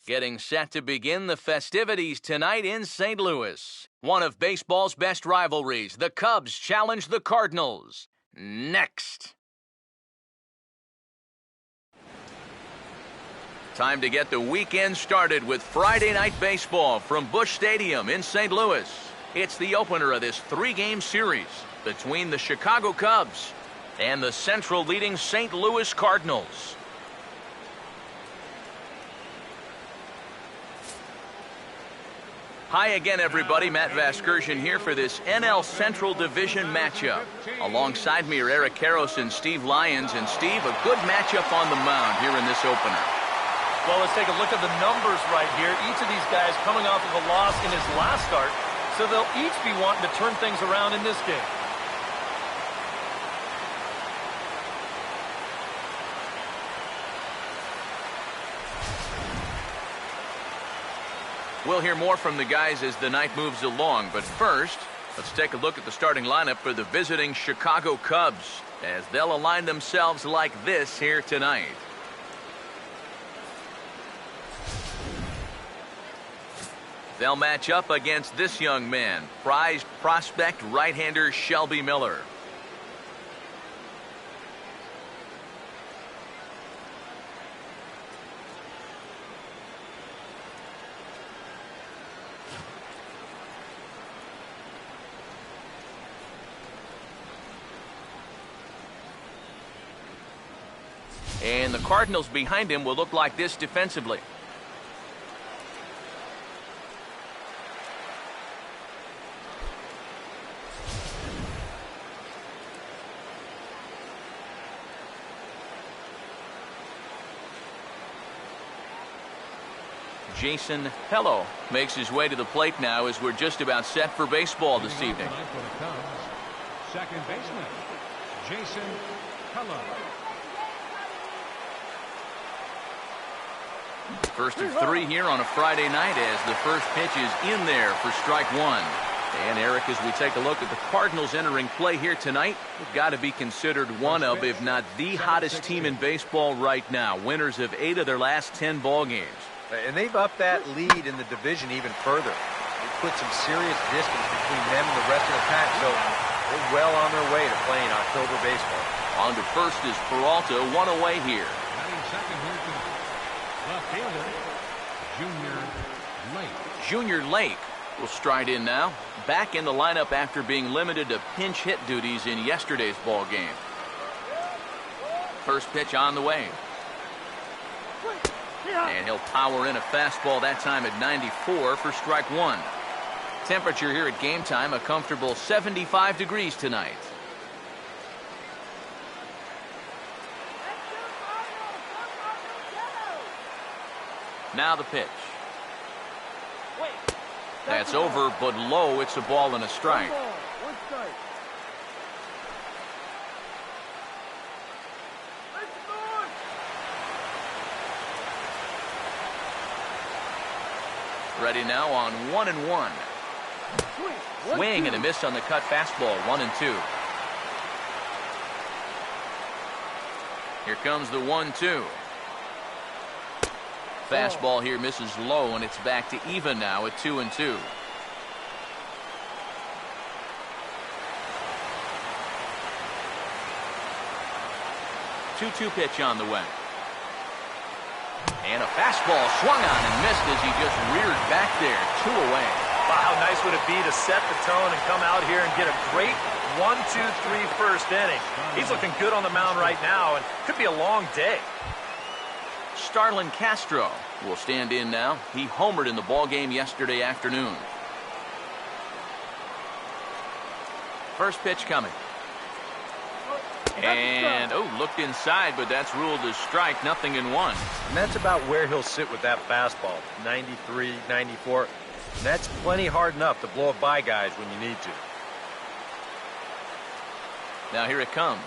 Getting set to begin the festivities tonight in St. Louis. One of baseball's best rivalries, the Cubs challenge the Cardinals. Next. Time to get the weekend started with Friday Night Baseball from Busch Stadium in St. Louis. It's the opener of this three-game series between the Chicago Cubs and the Central leading St. Louis Cardinals. Hi again, everybody. Matt Vasgersian here for this NL Central Division matchup. Alongside me are Eric Karros and Steve Lyons. And Steve, a good matchup on the mound here in this opener. Well, let's take a look at the numbers right here. Each of these guys coming off of a loss in his last start, so they'll each be wanting to turn things around in this game. We'll hear more from the guys as the night moves along, but first, let's take a look at the starting lineup for the visiting Chicago Cubs as they'll align themselves like this here tonight. They'll match up against this young man, prized prospect right-hander Shelby Miller. And the Cardinals behind him will look like this defensively. Jason Hello makes his way to the plate now as we're just about set for baseball this evening. Second baseman, Jason Hello. First of three here on a Friday night as the first pitch is in there for strike one. And Eric, as we take a look at the Cardinals entering play here tonight, they've got to be considered one of, if not the hottest team in baseball right now. Winners of 8 of their last 10 ball games. And they've upped that lead in the division even further. They put some serious distance between them and the rest of the pack, so they're well on their way to playing October baseball. On to first is Peralta, one away here. Second here to left fielder, Junior Lake. Junior Lake will stride in now, back in the lineup after being limited to pinch hit duties in yesterday's ball game. First pitch on the way. And he'll power in a fastball that time at 94 for strike one. Temperature here at game time, a comfortable 75 degrees tonight. Now the pitch. That's over, but low. It's a ball and a strike. Ready now on 1-1. Swing and a miss on the cut fastball, 1-2. Here comes the 1-2. Fastball here misses low, and it's back to even now at 2-2. Two-two pitch on the way. And a fastball swung on and missed as he just reared back there. 2 away. Wow, how nice would it be to set the tone and come out here and get a great 1-2-3 first inning. He's looking good on the mound right now, and could be a long day. Starlin Castro will stand in now. He homered in the ball game yesterday afternoon. First pitch coming. And, looked inside, but that's ruled as strike, 0-1. And that's about where he'll sit with that fastball, 93, 94. And that's plenty hard enough to blow it by guys when you need to. Now here it comes.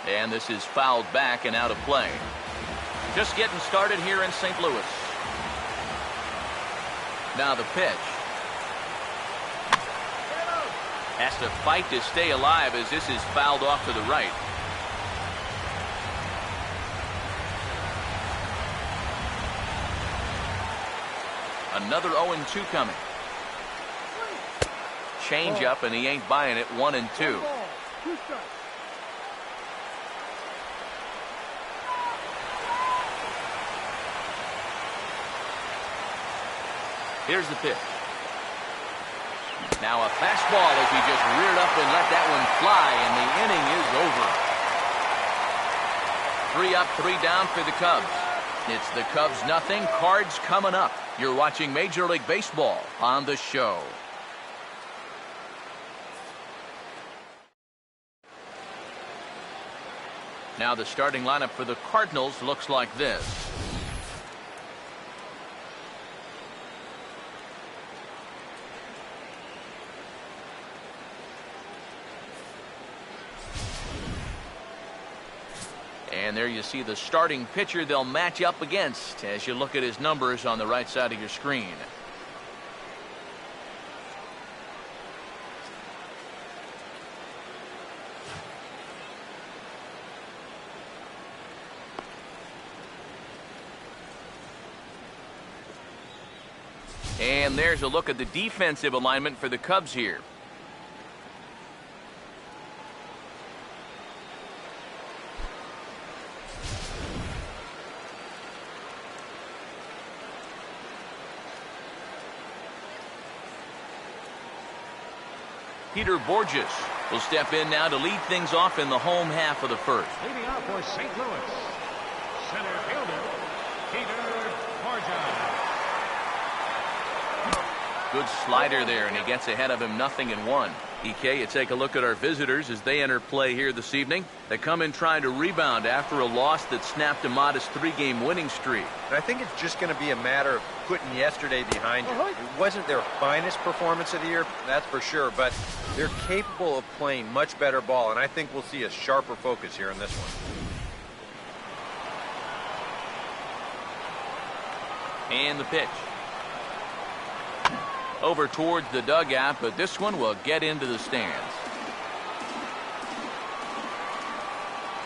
And this is fouled back and out of play. Just getting started here in St. Louis. Now the pitch. Has to fight to stay alive as this is fouled off to the right. Another 0-2 coming. Change up, and he ain't buying it. 1-2. Here's the pitch. Now a fastball as he just reared up and let that one fly, and the inning is over. 3 up, 3 down for the Cubs. It's the Cubs nothing, Cards coming up. You're watching Major League Baseball on the show. Now the starting lineup for the Cardinals looks like this. And there you see the starting pitcher they'll match up against as you look at his numbers on the right side of your screen. And there's a look at the defensive alignment for the Cubs here. Peter Borges will step in now to lead things off in the home half of the first. Leading off for St. Louis, center fielder, Peter Borges. Good slider there, and he gets ahead of him 0-1. EK, you take a look at our visitors as they enter play here this evening. They come in trying to rebound after a loss that snapped a modest 3-game winning streak. And I think it's just going to be a matter of putting yesterday behind you. It wasn't their finest performance of the year, that's for sure, but they're capable of playing much better ball, and I think we'll see a sharper focus here in this one. And the pitch. Over towards the dugout, but this one will get into the stands.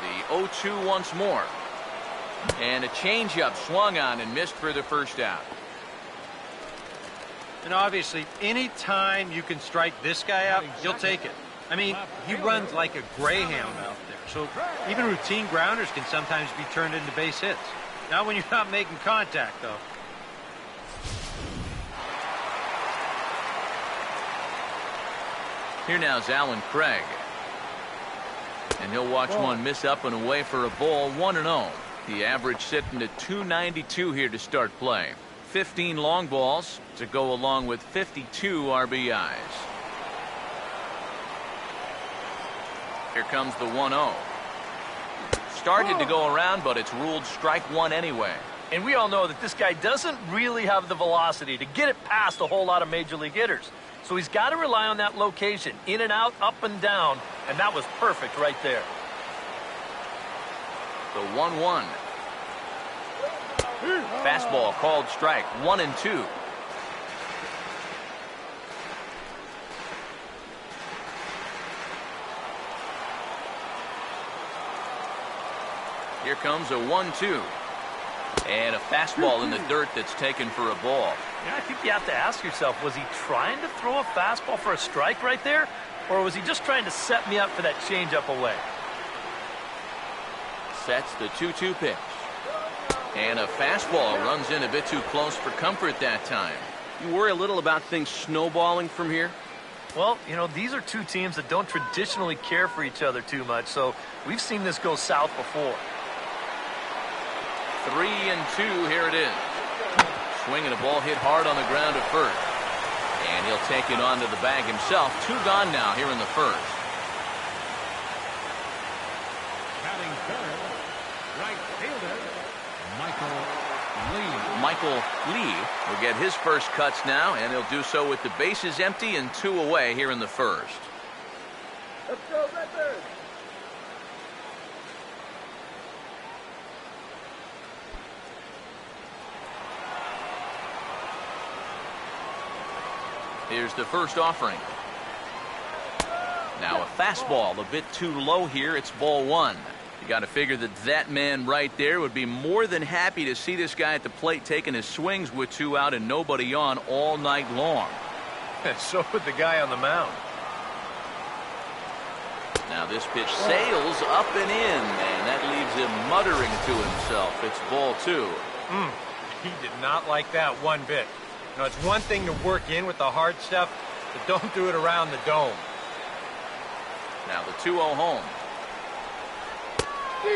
The 0-2 once more. And a changeup swung on and missed for the first out. And obviously, any time you can strike this guy out, you'll take it. I mean, he runs like a greyhound out there. So even routine grounders can sometimes be turned into base hits. Not when you're not making contact, though. Here now is Alan Craig. And he'll watch one miss up and away for a ball. 1-0. The average sitting at 292 here to start play. 15 long balls to go along with 52 RBIs. Here comes the 1-0. Started to go around, but it's ruled strike one anyway. And we all know that this guy doesn't really have the velocity to get it past a whole lot of major league hitters. So he's got to rely on that location, in and out, up and down, and that was perfect right there. The 1-1. Fastball called strike. 1-2. Here comes a 1-2. And a fastball in the dirt that's taken for a ball. Yeah, I think you have to ask yourself, was he trying to throw a fastball for a strike right there? Or was he just trying to set me up for that changeup away? Sets the 2-2 pitch. And a fastball runs in a bit too close for comfort that time. You worry a little about things snowballing from here? Well, you know, these are two teams that don't traditionally care for each other too much, so we've seen this go south before. 3-2, here it is. Swinging a ball hit hard on the ground at first. And he'll take it onto the bag himself. 2 gone now here in the first. Batting third, right fielder, Michael Lee. Michael Lee will get his first cuts now, and he'll do so with the bases empty and 2 away here in the first. Let's go, Redbirds! Here's the first offering. Now a fastball a bit too low here. It's ball 1. You got to figure that that man right there would be more than happy to see this guy at the plate taking his swings with 2 out and nobody on all night long. So would the guy on the mound. Now this pitch sails up and in, and that leaves him muttering to himself. It's ball 2. He did not like that one bit. You know, it's one thing to work in with the hard stuff, but don't do it around the dome. Now the 2-0 home.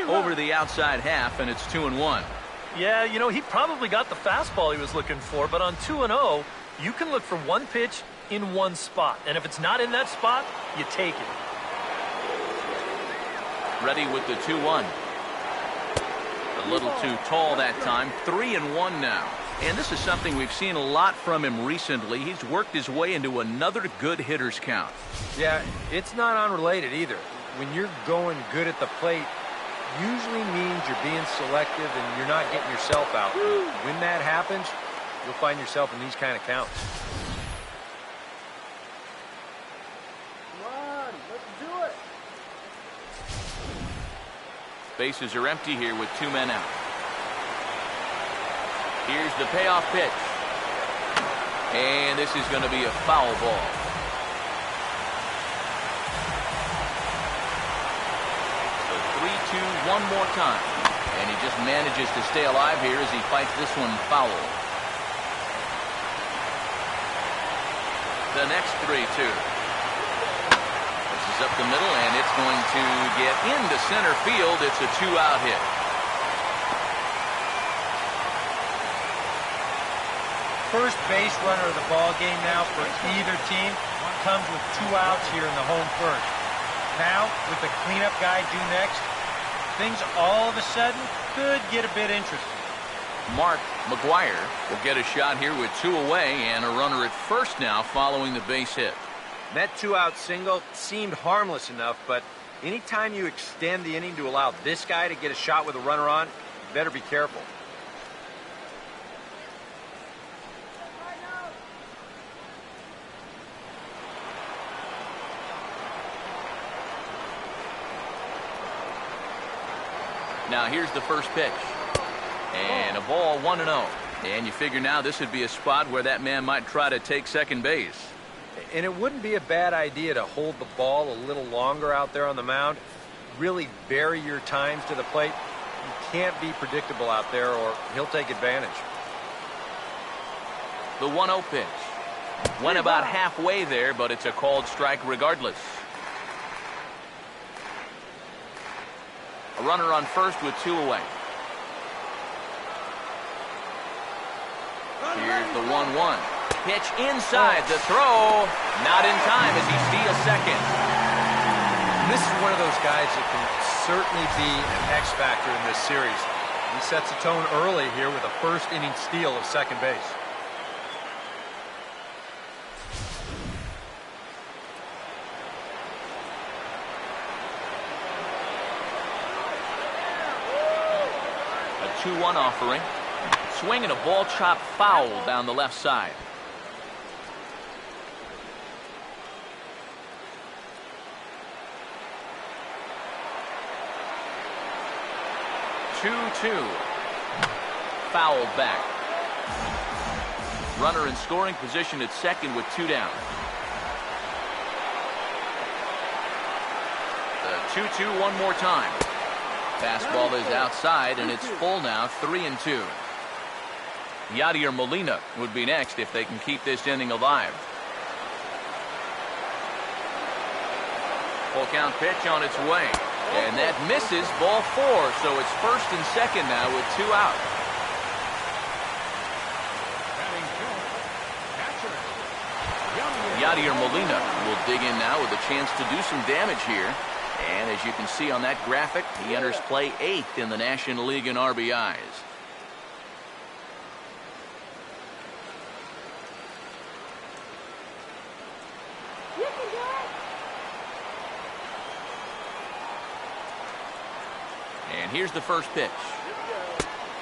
Over the outside half, and it's 2-1. Yeah, you know, he probably got the fastball he was looking for, but on 2-0, you can look for one pitch in one spot. And if it's not in that spot, you take it. Ready with the 2-1. A little too tall that time. 3-1 now. And this is something we've seen a lot from him recently. He's worked his way into another good hitter's count. Yeah, it's not unrelated either. When you're going good at the plate, usually means you're being selective and you're not getting yourself out. When that happens, you'll find yourself in these kind of counts. Come on, let's do it. Bases are empty here with 2 men out. Here's the payoff pitch. And this is going to be a foul ball. So 3-2 one more time. And he just manages to stay alive here as he fights this one foul. The next 3-2. This is up the middle, and it's going to get into center field. It's a 2-out hit. First base runner of the ball game now for either team comes with 2 outs here in the home first. Now, with the cleanup guy due next, things all of a sudden could get a bit interesting. Mark McGuire will get a shot here with 2 away and a runner at first now following the base hit. That 2-out single seemed harmless enough, but anytime you extend the inning to allow this guy to get a shot with a runner on, you better be careful. Now here's the first pitch. And a ball 1-0. And you figure now this would be a spot where that man might try to take second base. And it wouldn't be a bad idea to hold the ball a little longer out there on the mound. Really vary your times to the plate. You can't be predictable out there or he'll take advantage. The 1-0 pitch. Went about halfway there, but it's a called strike regardless. A runner on first with 2 away. Here's the 1-1. Pitch inside. The throw. Not in time as he steals second. And this is one of those guys that can certainly be an X factor in this series. He sets the tone early here with a first inning steal of second base. A 2-1 offering. Swinging a ball chopped foul down the left side. Two. Fouled back. Runner in scoring position at second with 2 down. The 2-2 one more time. Fastball is outside, and it's full now, 3-2. Yadier Molina would be next if they can keep this inning alive. Full count pitch on its way. And that misses, ball 4. So it's first and second now with 2 out. Yadier Molina will dig in now with a chance to do some damage here. And as you can see on that graphic, he enters play 8th in the National League in RBIs. And here's the first pitch.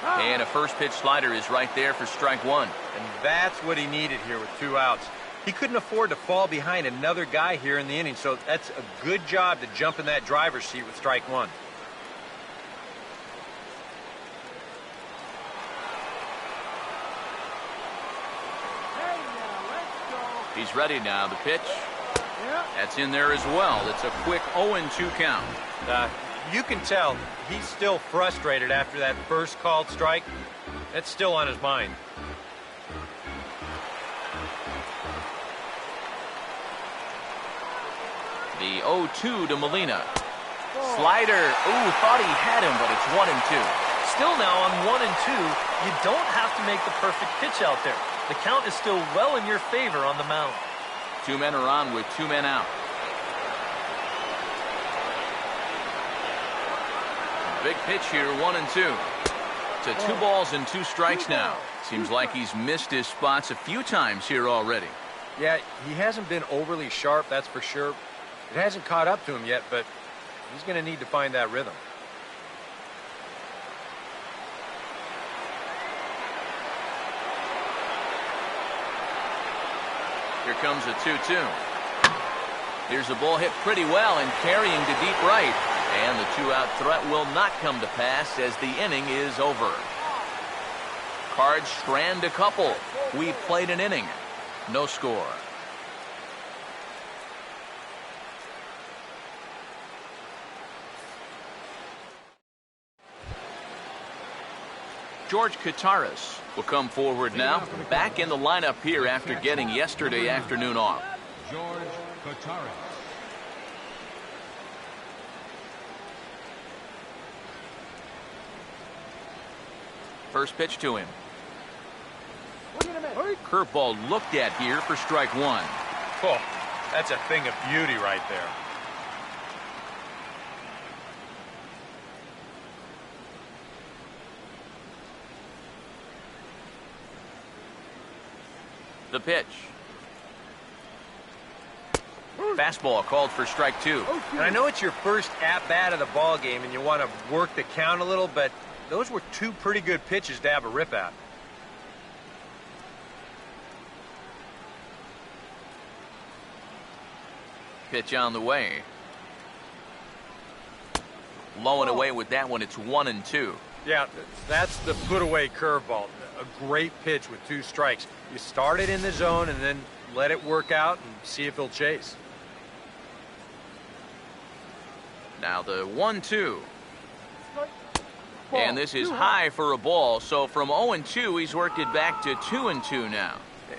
And a first pitch slider is right there for strike 1. And that's what he needed here with 2 outs. He couldn't afford to fall behind another guy here in the inning, so that's a good job to jump in that driver's seat with strike 1. He's ready now. The pitch. That's in there as well. It's a quick 0-2 count. You can tell he's still frustrated after that first called strike. That's still on his mind. The 0-2 to Molina. Slider. Ooh, thought he had him, but it's 1-2. Still now on 1-2, you don't have to make the perfect pitch out there. The count is still well in your favor on the mound. 2 men are on with 2 men out. Big pitch here, 1-2. To 2 balls and 2 strikes now. Seems like he's missed his spots a few times here already. Yeah, he hasn't been overly sharp, that's for sure. It hasn't caught up to him yet, but he's going to need to find that rhythm. Here comes a 2-2. Here's a ball hit pretty well and carrying to deep right. And the 2-out threat will not come to pass as the inning is over. Cards strand a couple. We've played an inning. No score. George Kataris will come forward now. Back in the lineup here after getting yesterday afternoon off. George Kataris. First pitch to him. Curveball looked at here for strike 1. Oh, that's a thing of beauty right there. The pitch. Fastball called for strike 2. And I know it's your first at-bat of the ball game and you want to work the count a little, but those were 2 pretty good pitches to have a rip at. Pitch on the way. Low and away with that one. It's 1-2. Yeah, that's the put-away curveball. A great pitch with 2 strikes. You start it in the zone and then let it work out and see if he'll chase. Now the 1-2. And this is high for a ball. So from 0-2, he's worked it back to 2-2 now.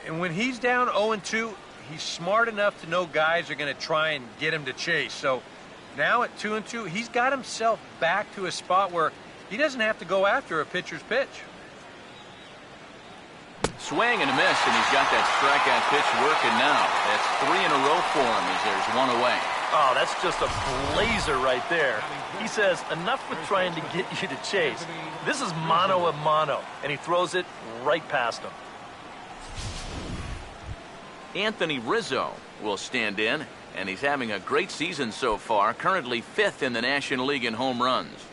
And when he's down 0-2, he's smart enough to know guys are going to try and get him to chase. So now at 2-2, he's got himself back to a spot where he doesn't have to go after a pitcher's pitch. Swing and a miss, and he's got that strikeout pitch working now. That's 3 in a row for him as there's 1 away. Oh, that's just a blazer right there. He says, enough with trying to get you to chase. This is mano a mano, and he throws it right past him. Anthony Rizzo will stand in, and he's having a great season so far, currently 5th in the National League in home runs.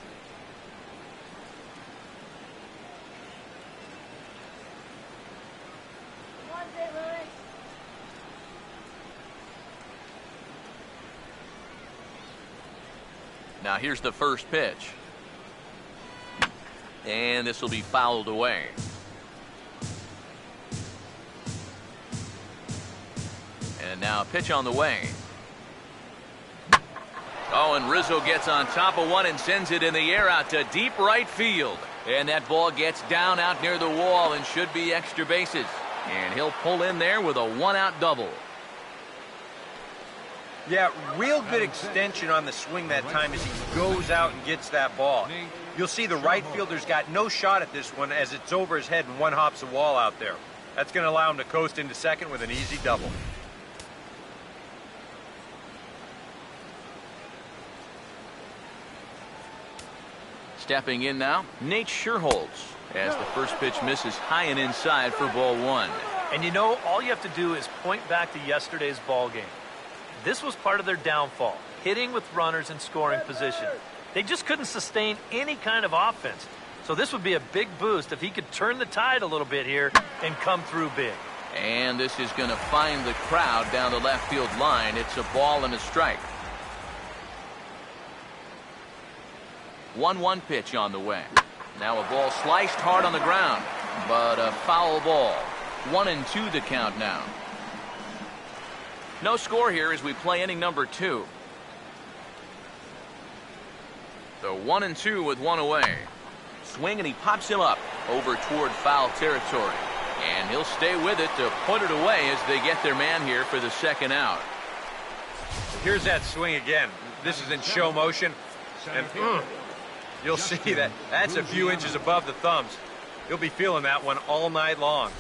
Now here's the first pitch. And this will be fouled away. And now a pitch on the way. Oh, and Rizzo gets on top of one and sends it in the air out to deep right field. And that ball gets down out near the wall and should be extra bases. And he'll pull in there with a 1-out double. Yeah, real good extension on the swing that time as he goes out and gets that ball. You'll see the right fielder's got no shot at this one as it's over his head and one hops the wall out there. That's going to allow him to coast into second with an easy double. Stepping in now, Nate Scherholz, as the first pitch misses high and inside for ball 1. And you know, all you have to do is point back to yesterday's ball game. This was part of their downfall, hitting with runners in scoring position. They just couldn't sustain any kind of offense. So this would be a big boost if he could turn the tide a little bit here and come through big. And this is going to find the crowd down the left field line. It's a ball and a strike. 1-1 pitch on the way. Now a ball sliced hard on the ground, but a foul ball. 1-2 the count now. No score here as we play inning number 2. So 1-2 with one away. Swing, and he pops him up over toward foul territory. And he'll stay with it to put it away as they get their man here for the second out. Here's that swing again. This is in show motion. And you'll see that that's a few inches above the thumbs. You'll be feeling that one all night long.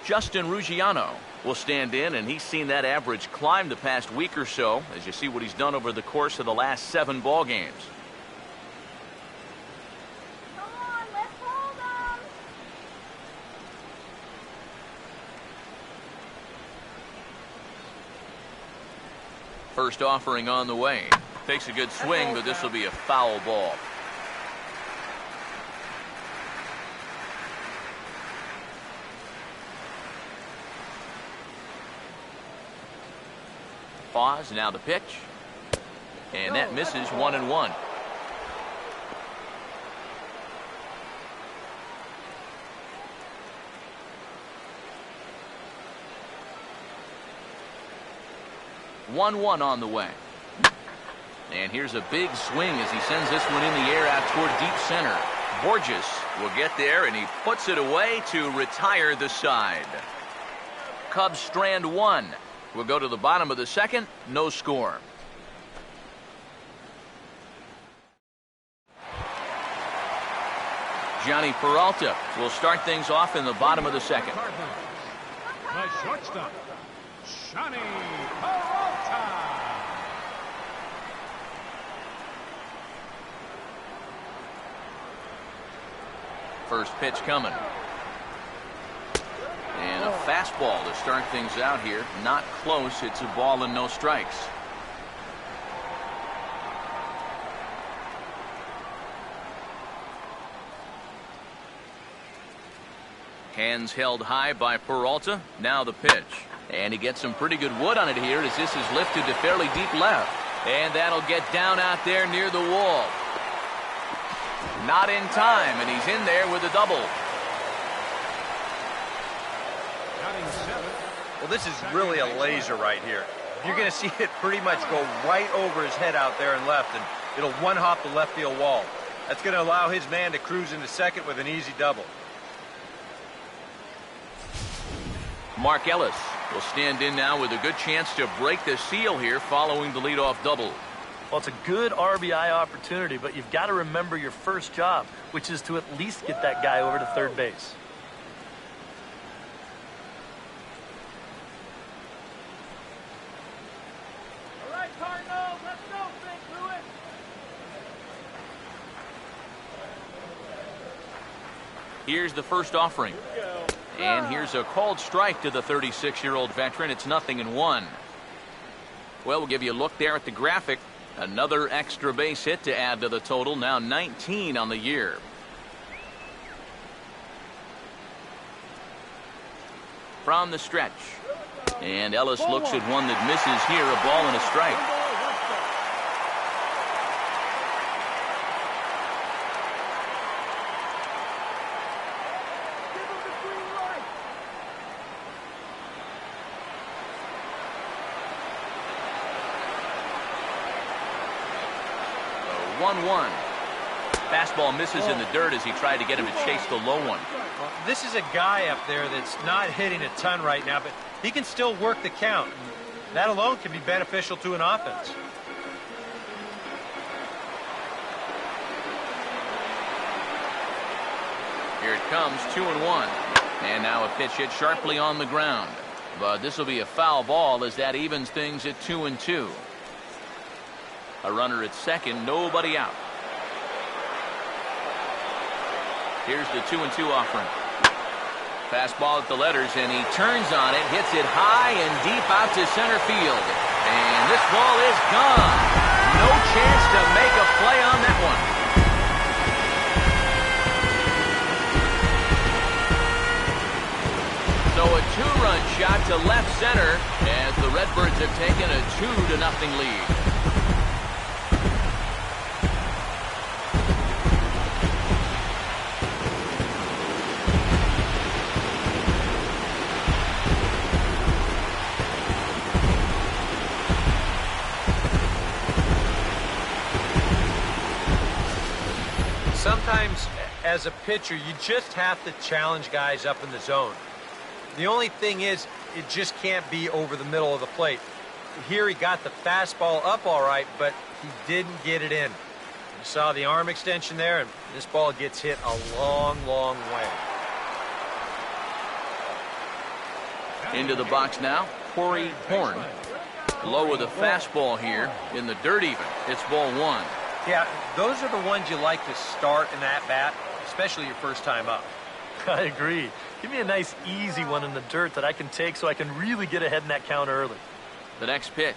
Justin Ruggiano will stand in, and he's seen that average climb the past week or so as you see what he's done over the course of the last 7 ball games. Come on, let's hold them. First offering on the way. Takes a good swing, but this will be a foul ball. Pause, now the pitch. And that misses 1-1. One on the way. And here's a big swing as he sends this one in the air out toward deep center. Borges will get there, and he puts it away to retire the side. Cubs strand 1. We'll go to the bottom of the second. No score. Johnny Peralta will start things off in the bottom of the second. The shortstop, Johnny Peralta. First pitch coming. And a fastball to start things out here. Not close. It's a ball and no strikes. Hands held high by Peralta. Now the pitch. And he gets some pretty good wood on it here as this is lifted to fairly deep left. And that'll get down out there near the wall. Not in time, and he's in there with a double. Well, this is really a laser right here. You're going to see it pretty much go right over his head out there and left, and it'll one-hop the left field wall. That's going to allow his man to cruise into second with an easy double. Mark Ellis will stand in now with a good chance to break the seal here following the leadoff double. Well, it's a good RBI opportunity, but you've got to remember your first job, which is to at least get that guy over to third base. All right, Cardinals, let's go, St. Louis. Here's the first offering. And here's a called strike to the 36-year-old veteran. It's 0-1. Well, we'll give you a look there at the graphic. Another extra base hit to add to the total. Now 19 on the year. From the stretch. And Ellis looks at one that misses here. A ball and a strike. So 1-1. Fastball misses in the dirt as he tried to get him to chase the low one. Well, this is a guy up there that's not hitting a ton right now, but he can still work the count. That alone can be beneficial to an offense. Here it comes, 2-1. And now a pitch hit sharply on the ground. But this will be a foul ball as that evens things at 2-2. A runner at second, nobody out. Here's the 2-2 offering. Fastball at the letters, and he turns on it, hits it high and deep out to center field. And this ball is gone. No chance to make a play on that one. So a 2-run shot to left center as the Redbirds have taken a 2-0 lead. Sometimes, as a pitcher, you just have to challenge guys up in the zone. The only thing is, it just can't be over the middle of the plate. Here he got the fastball up all right, but he didn't get it in. You saw the arm extension there, and this ball gets hit a long, long way. Into the box now, Corey Horn. Low with a fastball here in the dirt even. It's ball one. Yeah, those are the ones you like to start in that bat, especially your first time up. I agree. Give me a nice, easy one in the dirt that I can take so I can really get ahead in that count early. The next pitch.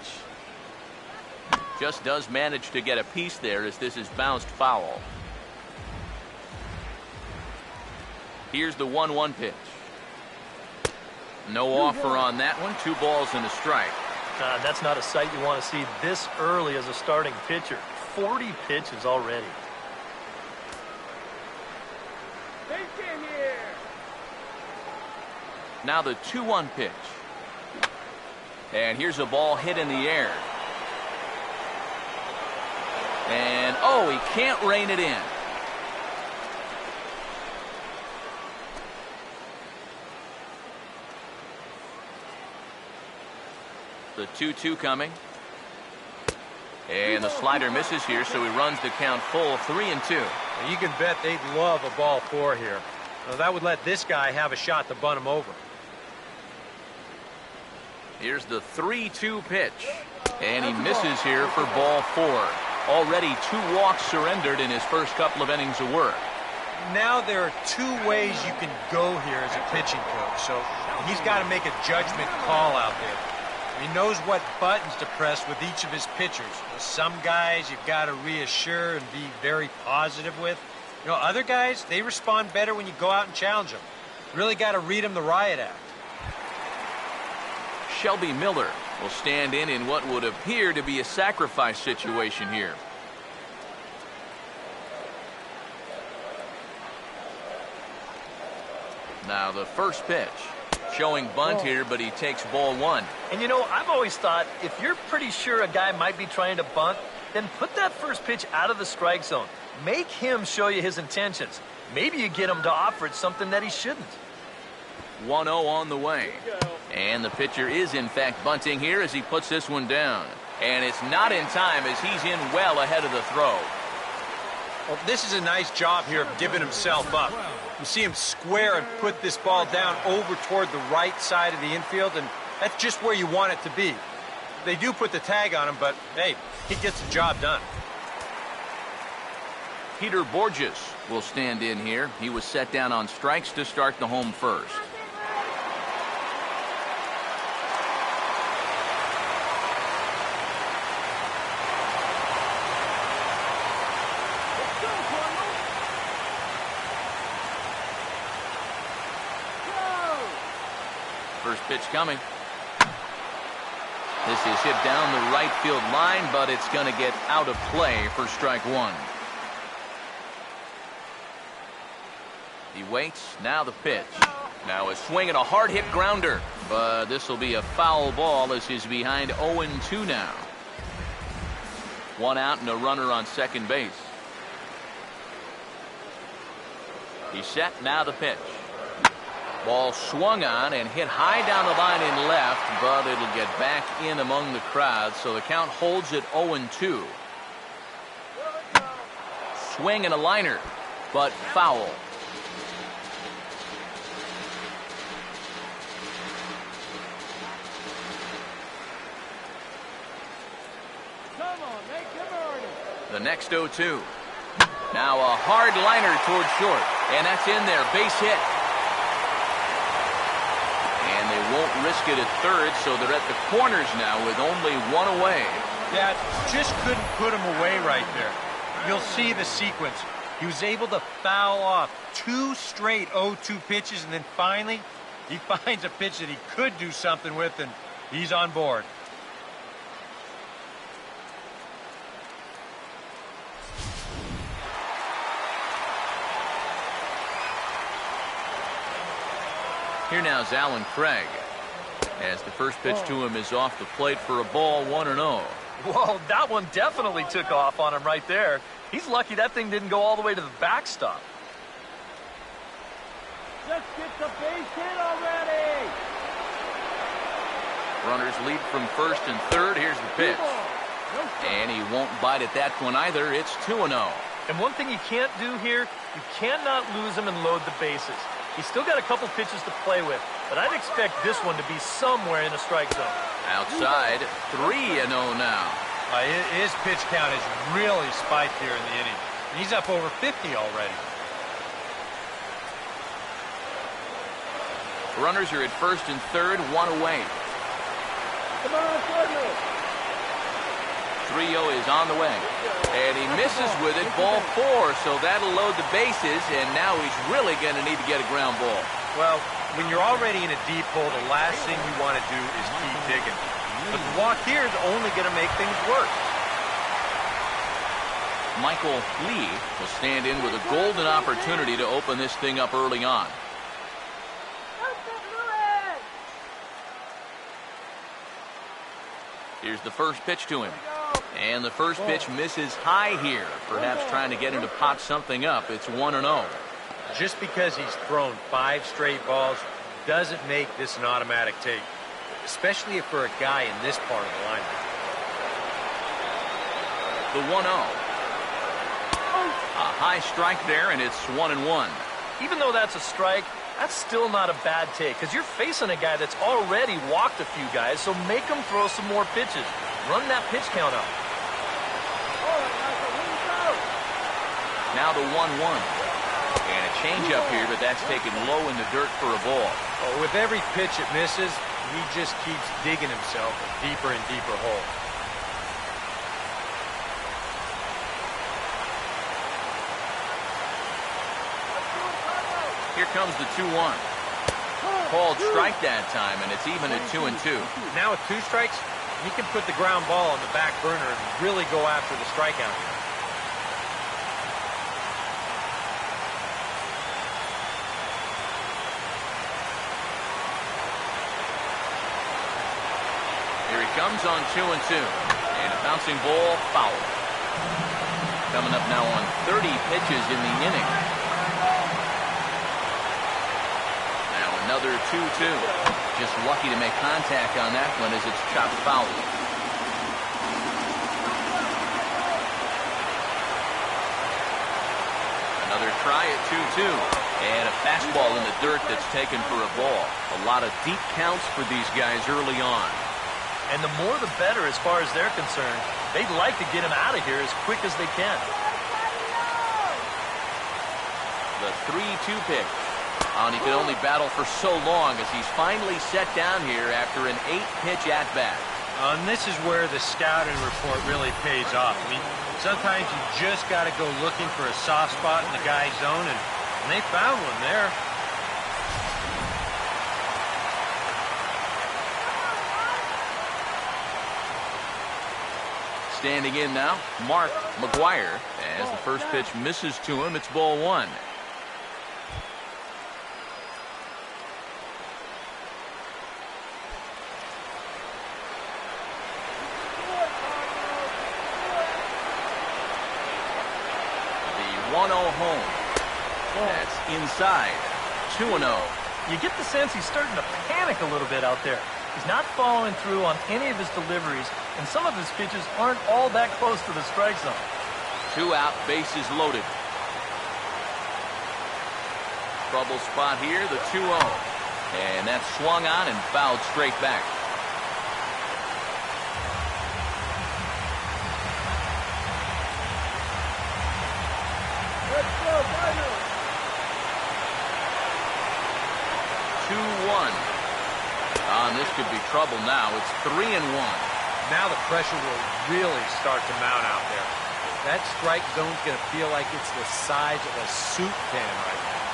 Just does manage to get a piece there as this is bounced foul. Here's the 1-1 pitch. No offer on that one. 2 balls and a strike. That's not a sight you want to see this early as a starting pitcher. 40 pitches already. Now the 2-1 pitch. And here's a ball hit in the air. And, oh, he can't rein it in. The 2-2 coming. And the slider misses here, so he runs the count full, 3-2. You can bet they'd love a ball 4 here. Now, that would let this guy have a shot to bunt him over. Here's the 3-2 pitch. And he misses here for ball 4. Already 2 walks surrendered in his first couple of innings of work. Now there are 2 ways you can go here as a pitching coach, so he's got to make a judgment call out there. He knows what buttons to press with each of his pitchers. Some guys you've got to reassure and be very positive with. Other guys, they respond better when you go out and challenge them. Really got to read them the riot act. Shelby Miller will stand in what would appear to be a sacrifice situation here. Now the first pitch. Showing bunt here, but he takes ball 1. And I've always thought if you're pretty sure a guy might be trying to bunt, then put that first pitch out of the strike zone. Make him show you his intentions. Maybe you get him to offer it something that he shouldn't. 1-0 on the way. And the pitcher is in fact bunting here as he puts this one down. And it's not in time as he's in well ahead of the throw. Well, this is a nice job here of giving himself up. You see him square and put this ball down over toward the right side of the infield, and that's just where you want it to be. They do put the tag on him, but, hey, he gets the job done. Peter Borges will stand in here. He was set down on strikes to start the home first. First pitch coming. This is hit down the right field line, but it's going to get out of play for strike 1. He waits. Now the pitch. Now a swing and a hard hit grounder, but this will be a foul ball as he's behind 0-2 now. 1 out and a runner on second base. He's set. Now the pitch. Ball swung on and hit high down the line in left, but it'll get back in among the crowd, so the count holds at 0-2. Swing and a liner, but foul. The next 0-2. Now a hard liner towards short, and that's in there. Base hit. And they won't risk it at third, so they're at the corners now with only 1 away. Yeah, just couldn't put him away right there. You'll see the sequence. He was able to foul off 2 straight 0-2 pitches, and then finally he finds a pitch that he could do something with, and he's on board. Here now is Alan Craig, as the first pitch to him is off the plate for a ball, 1-0. Whoa, that one definitely took off on him right there. He's lucky that thing didn't go all the way to the backstop. Just get the base hit already. Runners lead from first and third. Here's the pitch. And he won't bite at that one either. It's 2-0. And one thing you can't do here, you cannot lose him and load the bases. He's still got a couple pitches to play with, but I'd expect this one to be somewhere in the strike zone. Outside, 3-0 now. His pitch count has really spiked here in the inning. He's up over 50 already. Runners are at first and third, one away. Come on, Cardinals. 3-0 is on the way. And he misses with it, ball 4, so that'll load the bases, and now he's really going to need to get a ground ball. Well, when you're already in a deep hole, the last thing you want to do is keep digging. But the walk here is only going to make things worse. Michael Lee will stand in with a golden opportunity to open this thing up early on. Here's the first pitch to him. And the first pitch misses high here, perhaps trying to get him to pot something up. It's 1-0. Just because he's thrown 5 straight balls doesn't make this an automatic take, especially if for a guy in this part of the lineup. The 1-0. A high strike there, and it's 1-1. Even though that's a strike, that's still not a bad take, because you're facing a guy that's already walked a few guys, so make him throw some more pitches. Run that pitch count up. Now the 1-1. And a changeup here, but that's taken low in the dirt for a ball. Oh, with every pitch it misses, he just keeps digging himself a deeper and deeper hole. Here comes the 2-1. Called strike that time, and it's even at 2-2. Now with 2 strikes, he can put the ground ball on the back burner and really go after the strikeout. Here he comes on 2-2. And a bouncing ball, foul. Coming up now on 30 pitches in the inning. Another 2-2. Just lucky to make contact on that one as it's chopped foul. Another try at 2-2. And a fastball in the dirt that's taken for a ball. A lot of deep counts for these guys early on. And the more the better as far as they're concerned. They'd like to get him out of here as quick as they can. The 3-2 pick. And he could only battle for so long as he's finally set down here after an 8-pitch at-bat. And this is where the scouting report really pays off. I mean, sometimes you just got to go looking for a soft spot in the guy's zone, and they found one there. Standing in now, Mark McGuire. As the first pitch misses to him, it's ball 1. The 1-0 home. That's inside. 2-0. You get the sense he's starting to panic a little bit out there. He's not following through on any of his deliveries, and some of his pitches aren't all that close to the strike zone. 2 out, bases loaded. Trouble spot here, the 2-0. And that's swung on and fouled straight back. Let's go, Cardinals. 2-1. This could be trouble now. It's 3-1. Now the pressure will really start to mount out there. That strike zone's going to feel like it's the size of a soup can right now.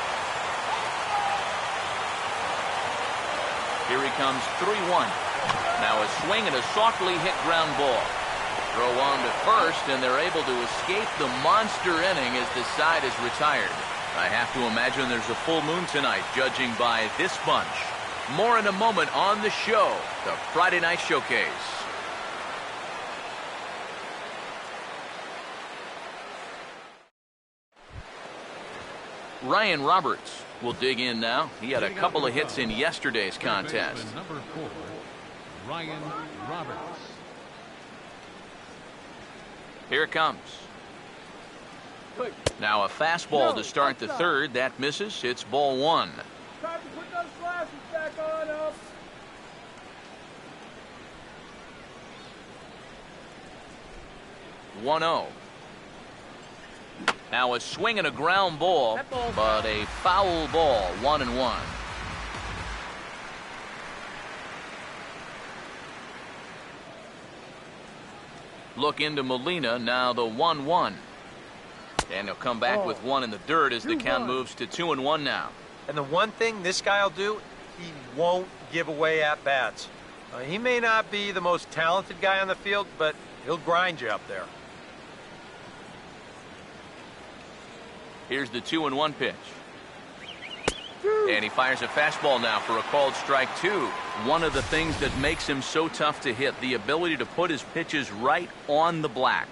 Here he comes, 3-1. Now a swing and a softly hit ground ball. Throw on to first, and they're able to escape the monster inning as the side is retired. I have to imagine there's a full moon tonight, judging by this bunch. More in a moment on the show, the Friday Night Showcase. Ryan Roberts will dig in now. He had a couple of hits in yesterday's contest. Number 4, Ryan Roberts. Here it comes. Now a fastball to start the third. That misses. It's ball 1. Time to put those glasses back on, up. 1-0. Now a swing and a ground ball, but a foul ball. 1-1. Look into Molina. Now the 1-1. And he'll come back with one in the dirt as the count moves to 2-1 now. And the one thing this guy will do, he won't give away at-bats. He may not be the most talented guy on the field, but he'll grind you up there. Here's the 2-1 pitch. And he fires a fastball now for a called strike 2. One of the things that makes him so tough to hit, the ability to put his pitches right on the black.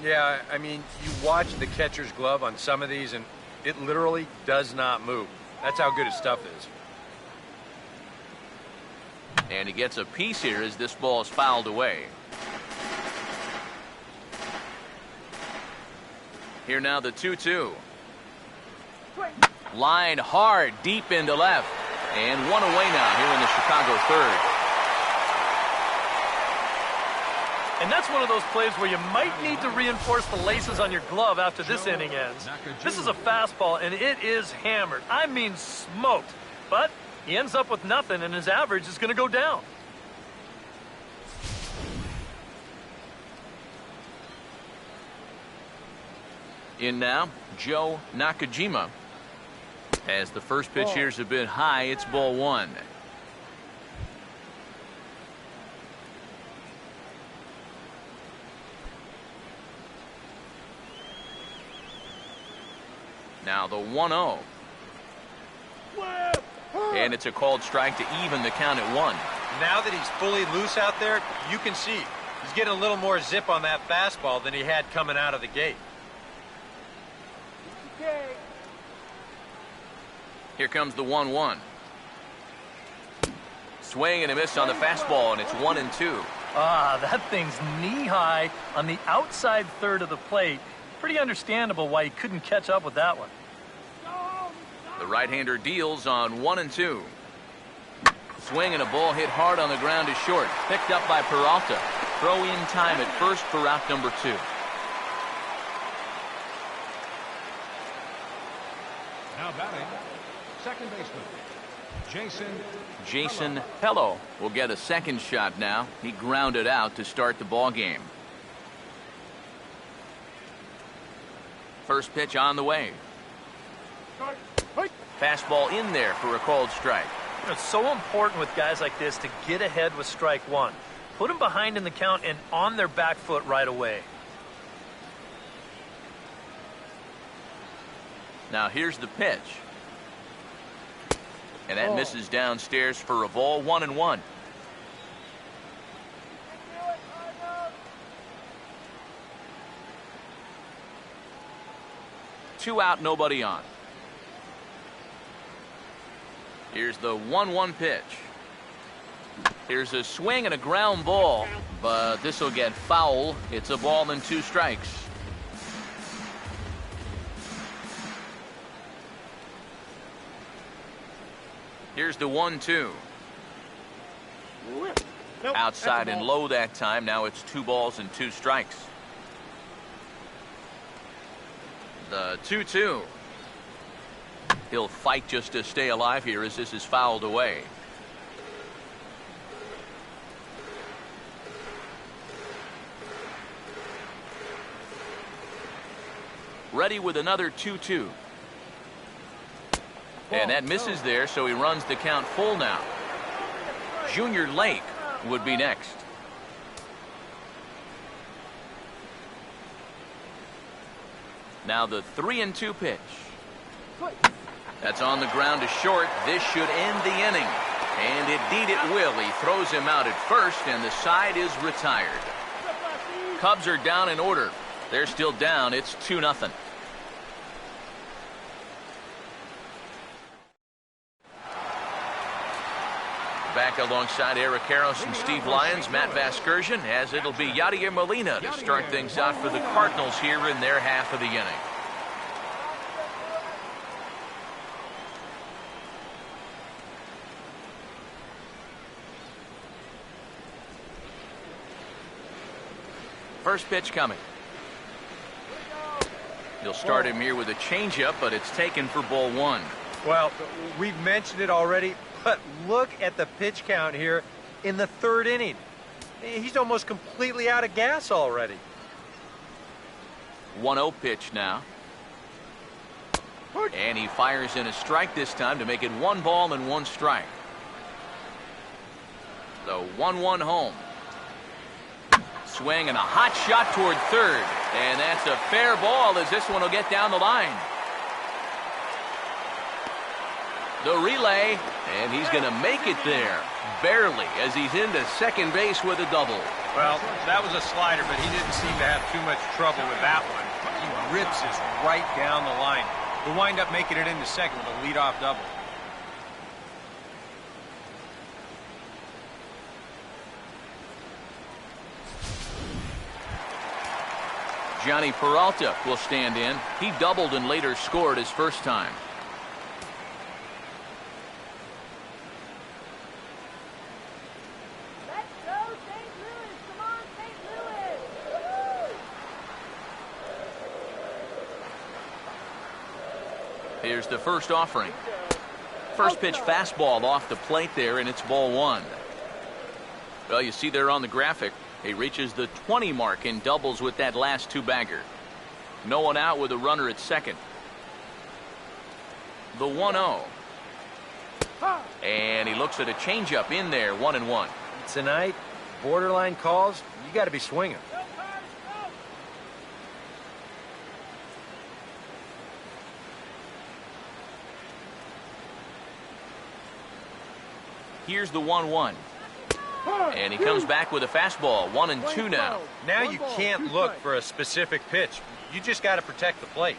Yeah, I mean, you watch the catcher's glove on some of these, and it literally does not move. That's how good his stuff is. And he gets a piece here as this ball is fouled away. Here now the 2-2. Line hard deep into left. And one away now here in the Chicago third. And that's one of those plays where you might need to reinforce the laces on your glove after this inning ends. This is a fastball, and it is hammered. I mean smoked. But he ends up with nothing, and his average is going to go down. In now, Joe Nakajima. As the first pitch here's a bit high, it's ball 1. Now the 1-0. And it's a called strike to even the count at 1. Now that he's fully loose out there, you can see he's getting a little more zip on that fastball than he had coming out of the gate. Okay. Here comes the 1-1. Swing and a miss on the fastball, and it's 1-2. Ah, that thing's knee-high on the outside third of the plate. Pretty understandable why he couldn't catch up with that one. The right-hander deals on 1-2. Swing and a ball hit hard on the ground is short. Picked up by Peralta. Throw in time at first for out number 2. Now batting, second baseman, Jason Pello will get a second shot now. He grounded out to start the ball game. First pitch on the way. Fastball in there for a called strike. You know, it's so important with guys like this to get ahead with strike 1. Put them behind in the count and on their back foot right away. Now here's the pitch. And that misses downstairs for a ball. 1-1. Two out, nobody on. Here's the 1-1 pitch. Here's a swing and a ground ball, but this will get foul. It's a ball and 2 strikes. Here's the 1-2. Outside and low that time. Now it's 2 balls and 2 strikes. The 2-2. He'll fight just to stay alive here as this is fouled away. Ready with another 2-2. And that misses there, so he runs the count full now. Junior Lake would be next. Now the 3-2 pitch. That's on the ground to short. This should end the inning. And indeed it will. He throws him out at first, and the side is retired. Cubs are down in order. They're still down. It's 2-0. Back alongside Eric Harris and Steve Lyons, Matt Vasgersian, as it'll be Yadier Molina to start things out for the Cardinals here in their half of the inning. First pitch coming. He'll start him here with a changeup, but it's taken for ball one. Well, we've mentioned it already, but look at the pitch count here in the third inning. He's almost completely out of gas already. 1-0 pitch now. And he fires in a strike this time to make it 1 ball and 1 strike. The 1-1 home. Swing and a hot shot toward third. And that's a fair ball as this one will get down the line. The relay, and he's going to make it there. Barely, as he's into second base with a double. Well, that was a slider, but he didn't seem to have too much trouble with that one. He rips this right down the line. He'll wind up making it into second with a leadoff double. Johnny Peralta will stand in. He doubled and later scored his first time. Let's go, St. Louis. Come on, St. Louis. Woo! Here's the first offering. First pitch fastball off the plate there, and it's ball one. Well, you see there on the graphic, he reaches the 20 mark in doubles with that last two-bagger. No one out with a runner at second. The 1-0. And he looks at a changeup in there, 1-1. Tonight, borderline calls, you got to be swinging. Here's the 1-1. And he comes back with a fastball, 1-2 now. Now you can't look for a specific pitch. You just got to protect the plate.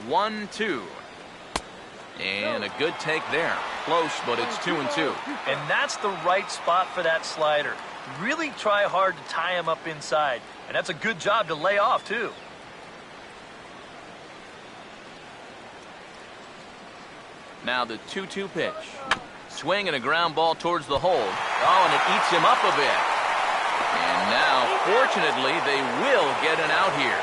One, two. And a good take there. Close, but it's 2-2. And that's the right spot for that slider. Really try hard to tie him up inside. And that's a good job to lay off, too. Now the 2-2 pitch. Swing and a ground ball towards the hole. Oh, and it eats him up a bit. And now, fortunately, they will get an out here.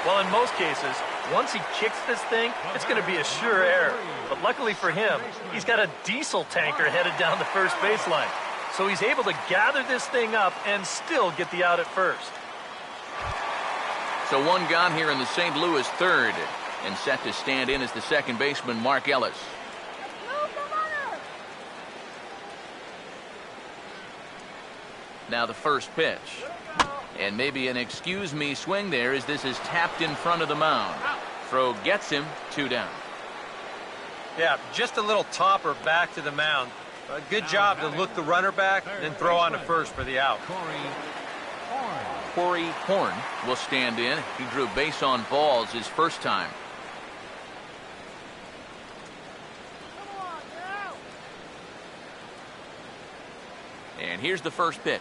Well, in most cases, once he kicks this thing, it's going to be a sure error. But luckily for him, he's got a diesel tanker headed down the first baseline. So he's able to gather this thing up and still get the out at first. So one gone here in the St. Louis third. And set to stand in as the second baseman, Mark Ellis. Now the first pitch. And maybe an excuse me swing there as this is tapped in front of the mound. Throw gets him, 2 down. Yeah, just a little topper back to the mound. A good job to look the runner back, then throw on to first for the out. Corey Horn will stand in. He drew base on balls his first time. And here's the first pitch.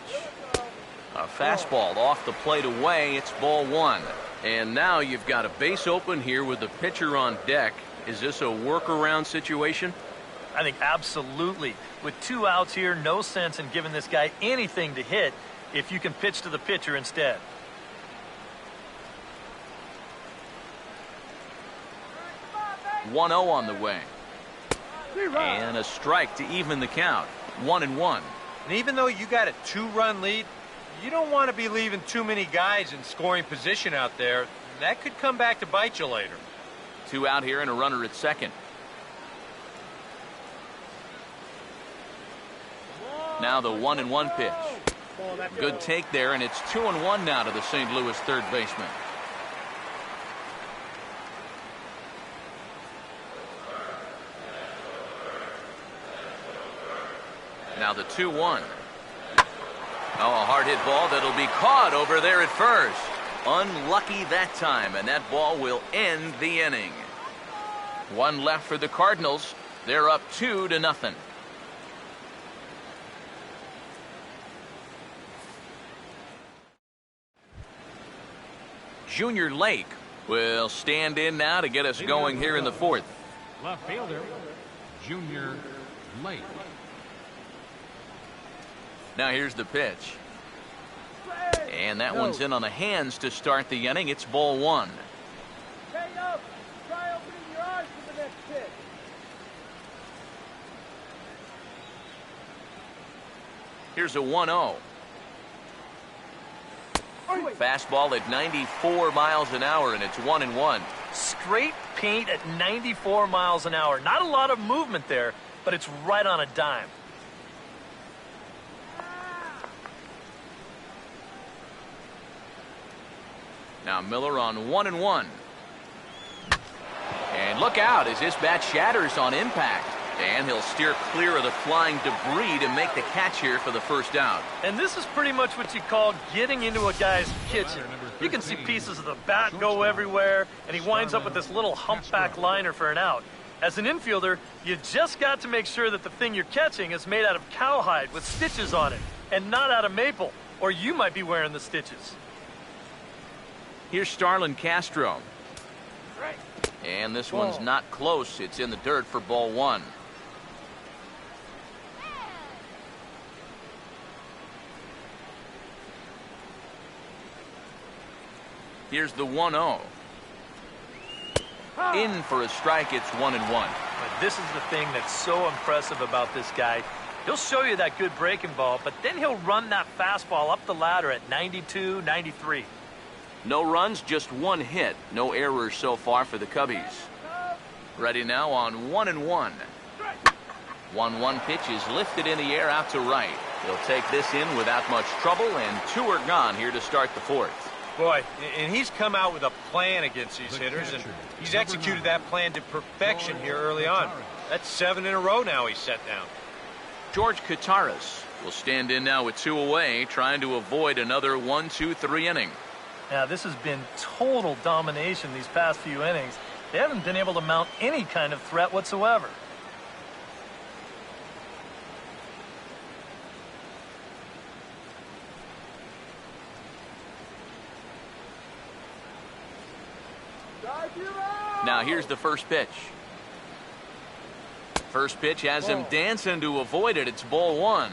A fastball off the plate away. It's ball one. And now you've got a base open here with the pitcher on deck. Is this a workaround situation? I think absolutely. With 2 outs here, no sense in giving this guy anything to hit if you can pitch to the pitcher instead. One 1-0 on the way. And a strike to even the count. 1-1. And even though you got a 2-run lead, you don't want to be leaving too many guys in scoring position out there. That could come back to bite you later. 2 out here and a runner at second. Now the 1-1 pitch. Good take there, and it's 2-1 now to the St. Louis third baseman. Now the 2-1. Oh, a hard hit ball that'll be caught over there at first. Unlucky that time, and that ball will end the inning. One left for the Cardinals. They're up 2-0. Junior Lake will stand in now to get us going here in the fourth. Left fielder, Junior Lake. Now here's the pitch. And that one's in on the hands to start the inning. It's ball one. Hang up. Try opening your eyes for the next pitch. Here's a 1-0. Fastball at 94 miles an hour, and it's 1-1. Straight paint at 94 miles an hour. Not a lot of movement there, but it's right on a dime. Now Miller on 1-1. And look out as this bat shatters on impact. And he'll steer clear of the flying debris to make the catch here for the first out. And this is pretty much what you call getting into a guy's kitchen. You can see pieces of the bat go everywhere, and he winds up with this little humpback liner for an out. As an infielder, you just got to make sure that the thing you're catching is made out of cowhide with stitches on it, and not out of maple, or you might be wearing the stitches. Here's Starlin Castro. And this one's not close. It's in the dirt for ball one. Here's the 1-0. In for a strike. It's 1-1. But this is the thing that's so impressive about this guy. He'll show you that good breaking ball, but then he'll run that fastball up the ladder at 92, 93. No runs, just one hit. No errors so far for the Cubbies. Ready now on 1-1. 1-1 pitch is lifted in the air out to right. He'll take this in without much trouble, and two are gone here to start the fourth. Boy, and he's come out with a plan against these hitters, and he's executed that plan to perfection here early on. That's 7 in a row now he's set down. George Kataris will stand in now with 2 away, trying to avoid another 1-2-3 inning. Now, this has been total domination these past few innings. They haven't been able to mount any kind of threat whatsoever. Now here's the first pitch. First pitch has him dancing to avoid it. It's ball one.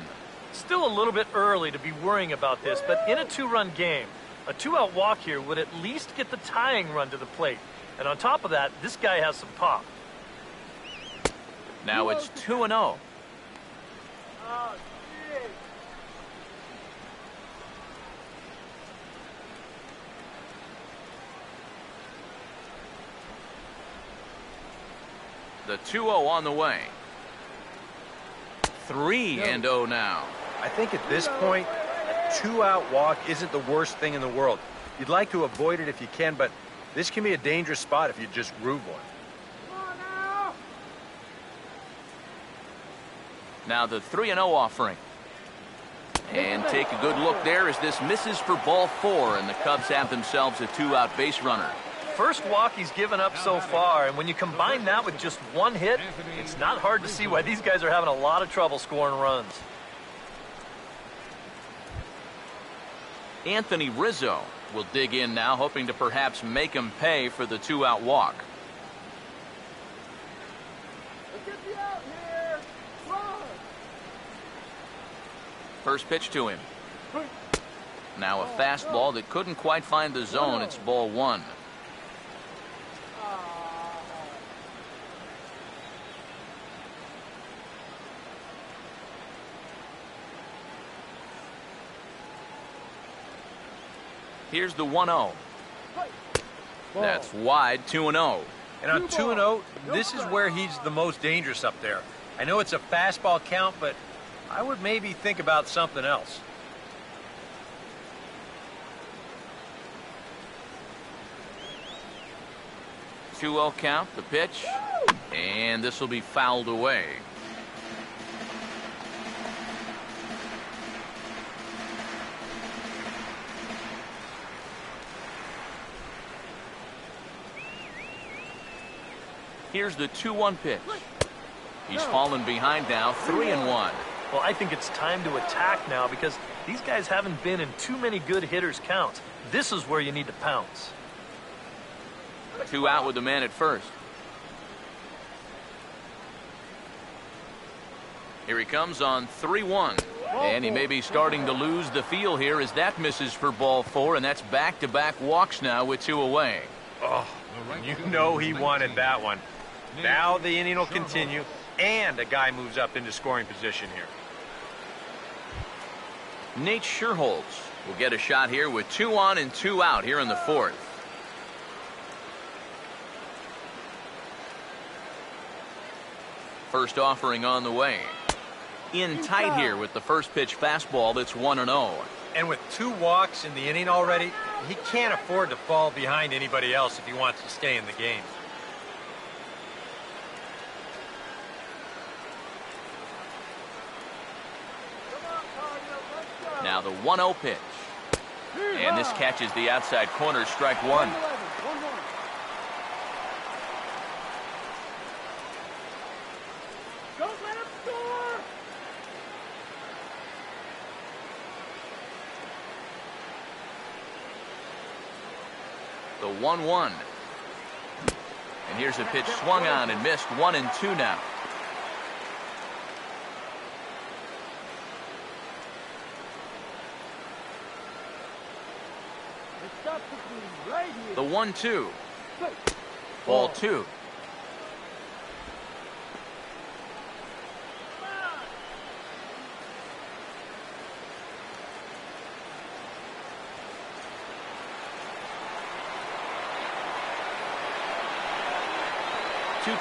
Still a little bit early to be worrying about this, but in a 2-run game, a 2-out walk here would at least get the tying run to the plate. And on top of that, this guy has some pop. Now it's 2-0. The 2-0 on the way. 3-0 now. I think at this point, a 2-out walk isn't the worst thing in the world. You'd like to avoid it if you can, but this can be a dangerous spot if you just groove one. Now the 3-0 offering. And take a good look there as this misses for ball 4, and the Cubs have themselves a 2-out base runner. First walk he's given up so far, and when you combine that with just one hit, it's not hard to see why these guys are having a lot of trouble scoring runs. Anthony Rizzo will dig in now, hoping to perhaps make him pay for the 2-out walk. Get me out here. Run. First pitch to him. Now a fastball that couldn't quite find the zone. It's ball one. Here's the 1-0. That's wide, 2-0. And on 2-0, this is where he's the most dangerous up there. I know it's a fastball count, but I would maybe think about something else. Two-0 count, the pitch, and this will be fouled away. Here's the 2-1 pitch. He's fallen behind now, 3-1. Well, I think it's time to attack now because these guys haven't been in too many good hitters' counts. This is where you need to pounce. 2 out with the man at first. Here he comes on 3-1. And he may be starting to lose the feel here as that misses for ball 4, and that's back-to-back walks now with 2 away. Oh, you know he wanted that one. Now the inning will continue, and a guy moves up into scoring position here. Nate Scherholz will get a shot here with 2 on and 2 out here in the 4th. First offering on the way. In tight here with the first pitch fastball that's 1-0. And with 2 walks in the inning already, he can't afford to fall behind anybody else if he wants to stay in the game. Now the 1-0 pitch. And this catches the outside corner, strike 1. Don't let him score! The 1-1. And here's a pitch swung on and missed, 1-2 now. It's got to be right here. The 1-2. Ball 2.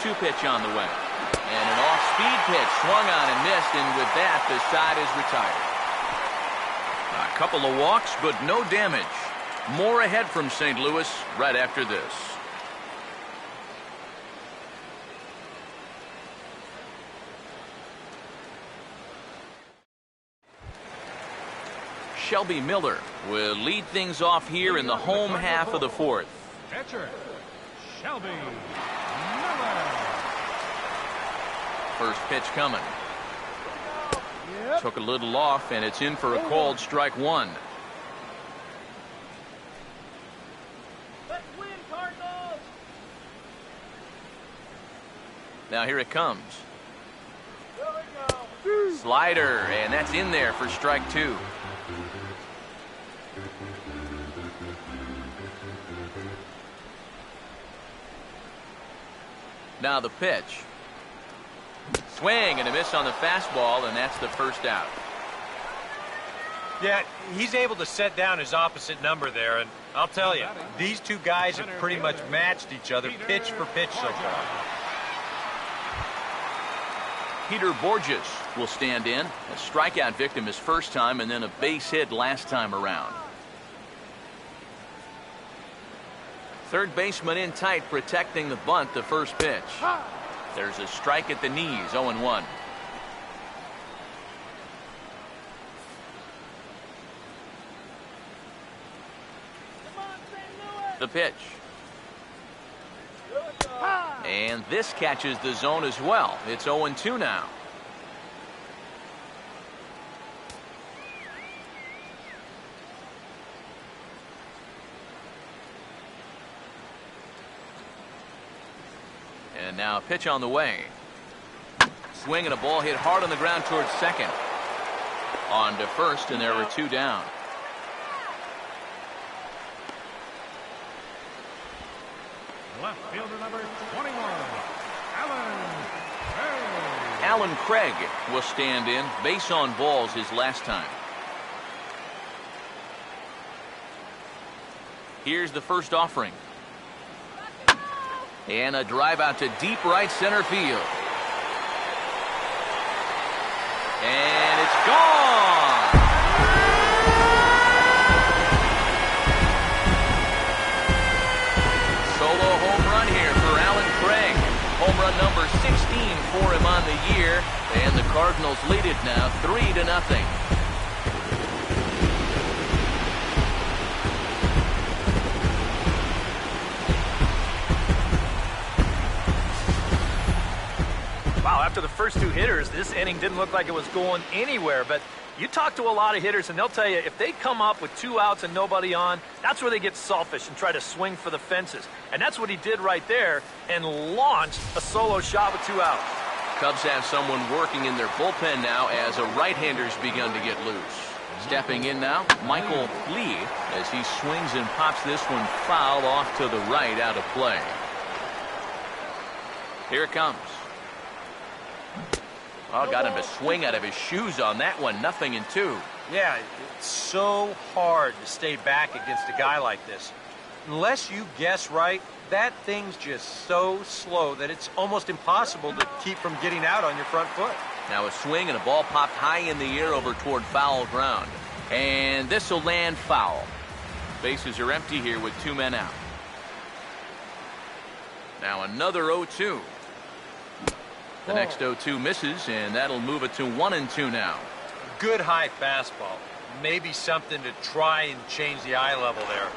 Two pitch on the way. And an off-speed pitch swung on and missed, and with that, the side is retired. A couple of walks, but no damage. More ahead from St. Louis right after this. Shelby Miller will lead things off here in the home half of the 4th. Pitcher, Shelby Miller. First pitch coming. Yep. Took a little off, and it's in for a called strike 1. Let's win, Cardinals! Now here it comes. There we go. Slider, and that's in there for strike 2. Now the pitch. Swing and a miss on the fastball, and that's the first out. Yeah, he's able to set down his opposite number there, and I'll tell you, these 2 guys have pretty much matched each other pitch for pitch so far. Peter Borges will stand in. A strikeout victim his first time, and then a base hit last time around. Third baseman in tight, protecting the bunt, the first pitch. There's a strike at the knees, 0-1. The pitch. And this catches the zone as well. It's 0-2 now. And now a pitch on the way. Swing and a ball hit hard on the ground towards second. On to first, and there were 2 down. Left fielder number 21, Alan Craig. Alan Craig will stand in. Base on balls his last time. Here's the first offering. And a drive out to deep right center field. And it's gone. Solo home run here for Alan Craig. Home run number 16 for him on the year. And the Cardinals lead it now 3-0. after the first two hitters, this inning didn't look like it was going anywhere. But you talk to a lot of hitters, and they'll tell you if they come up with 2 outs and nobody on, that's where they get selfish and try to swing for the fences. And that's what he did right there and launched a solo shot with 2 outs. Cubs have someone working in their bullpen now as a right-hander's begun to get loose. Stepping in now, Michael Lee, as he swings and pops this one foul off to the right, out of play. Here it comes. Oh, got him to swing out of his shoes on that one. 0-2. Yeah, it's so hard to stay back against a guy like this. Unless you guess right, that thing's just so slow that it's almost impossible to keep from getting out on your front foot. Now a swing and a ball popped high in the air over toward foul ground. And this will land foul. Bases are empty here with 2 men out. Now another 0-2. The next 0-2 misses, and that'll move it to 1-2 now. Good high fastball. Maybe something to try and change the eye level there.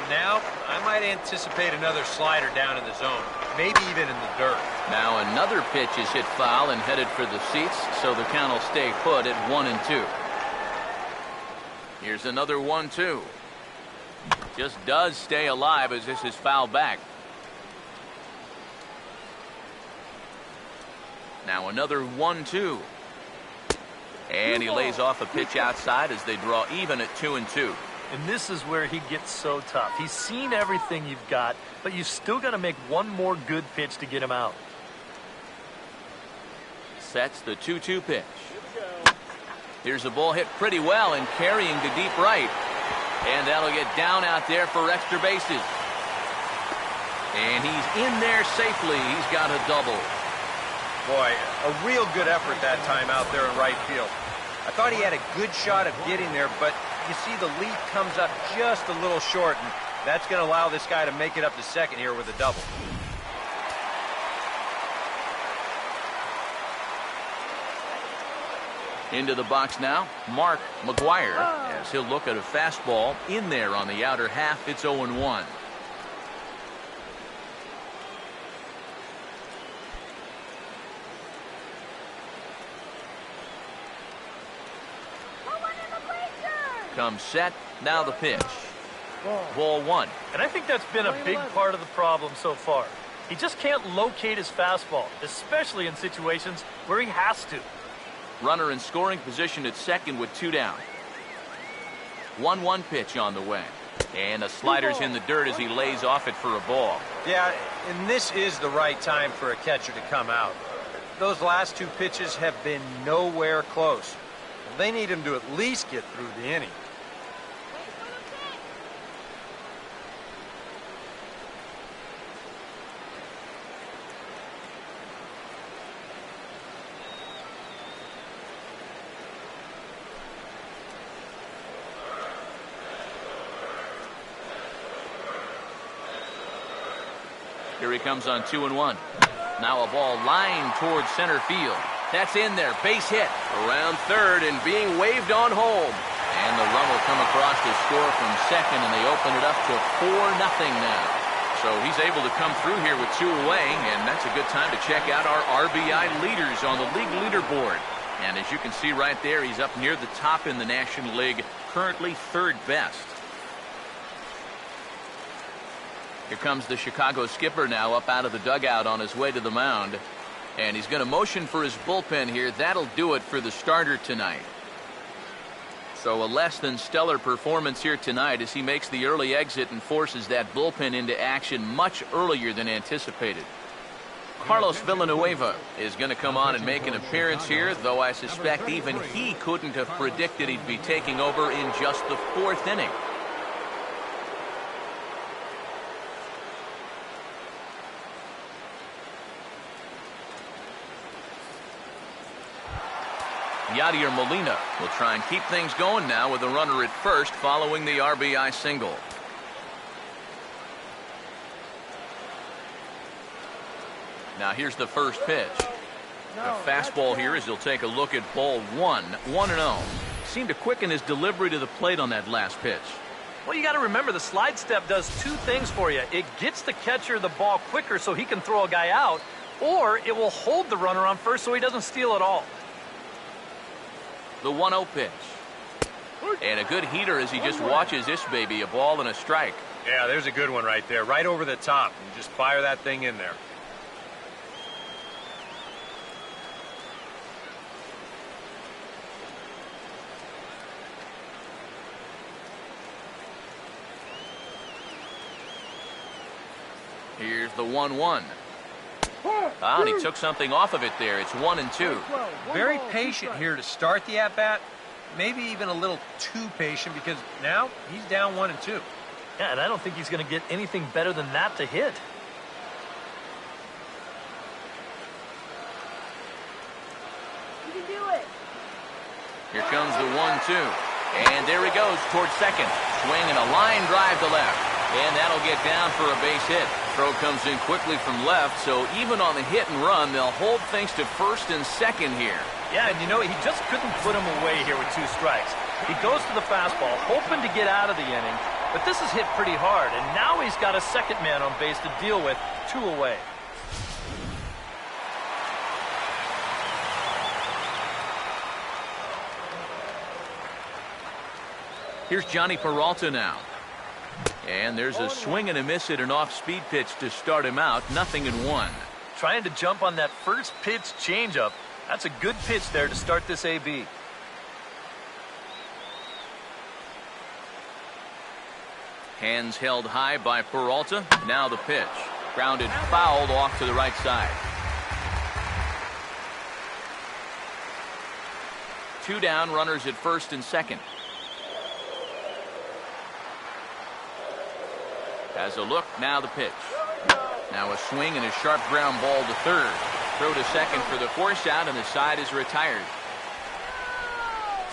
Now, I might anticipate another slider down in the zone, maybe even in the dirt. Now another pitch is hit foul and headed for the seats, so the count will stay put at 1-2. Here's another 1-2. Just does stay alive as this is fouled back. Now another 1-2. And he lays off a pitch outside as they draw even at 2-2. And this is where he gets so tough. He's seen everything you've got, but you've still got to make one more good pitch to get him out. Sets the 2-2 pitch. Here's a ball hit pretty well and carrying to deep right. And that'll get down out there for extra bases. And he's in there safely. He's got a double. Boy, a real good effort that time out there in right field. I thought he had a good shot of getting there, but you see the lead comes up just a little short, and that's going to allow this guy to make it up to second here with a double. Into the box now, Mark McGuire, as he'll look at a fastball in there on the outer half. It's 0-1. Comes set, now the pitch. Ball 1. And I think that's been a big part of the problem so far. He just can't locate his fastball, especially in situations where he has to. Runner in scoring position at second with 2 down. 1-1 pitch on the way. And the slider's in the dirt as he lays off it for a ball. Yeah, and this is the right time for a catcher to come out. Those last 2 pitches have been nowhere close. They need him to at least get through the inning. Here he comes on 2-1. Now a ball lined towards center field. That's in there. Base hit. Around third and being waved on home. And the run will come across to score from second, and they open it up to 4-0 now. So he's able to come through here with 2 away, and that's a good time to check out our RBI leaders on the league leaderboard. And as you can see right there, he's up near the top in the National League, currently 3rd best. Here comes the Chicago skipper now up out of the dugout on his way to the mound. And he's going to motion for his bullpen here. That'll do it for the starter tonight. So a less than stellar performance here tonight as he makes the early exit and forces that bullpen into action much earlier than anticipated. Carlos Villanueva is going to come on and make an appearance here, though I suspect even he couldn't have predicted he'd be taking over in just the 4th inning. Yadier Molina will try and keep things going now with a runner at first following the RBI single. Now here's the first pitch. A fastball here as he'll take a look at ball 1. 1-0. Seemed to quicken his delivery to the plate on that last pitch. Well, you got to remember the slide step does 2 things for you. It gets the catcher the ball quicker so he can throw a guy out, or it will hold the runner on first so he doesn't steal at all. The 1-0 pitch. And a good heater as he just watches this baby, a ball and a strike. Yeah, there's a good one right there, right over the top. You just fire that thing in there. Here's the 1-1. And he took something off of it there. It's 1-2. Very patient here to start the at-bat. Maybe even a little too patient because now he's down 1-2. Yeah, and I don't think he's going to get anything better than that to hit. You can do it. Here comes the 1-2. And there he goes towards second. Swing and a line drive to left. And that'll get down for a base hit. Throw comes in quickly from left, so even on the hit and run, they'll hold things to first and second here. Yeah, and you know, he just couldn't put him away here with 2 strikes. He goes to the fastball, hoping to get out of the inning, but this is hit pretty hard, and now he's got a second man on base to deal with, 2 away. Here's Johnny Peralta now. And there's a swing and a miss at an off-speed pitch to start him out. 0-1. Trying to jump on that first pitch changeup. That's a good pitch there to start this AB. Hands held high by Peralta. Now the pitch. Grounded fouled off to the right side. 2 down, runners at first and second. Has a look, now the pitch. Now a swing and a sharp ground ball to third. Throw to second for the force out, and the side is retired.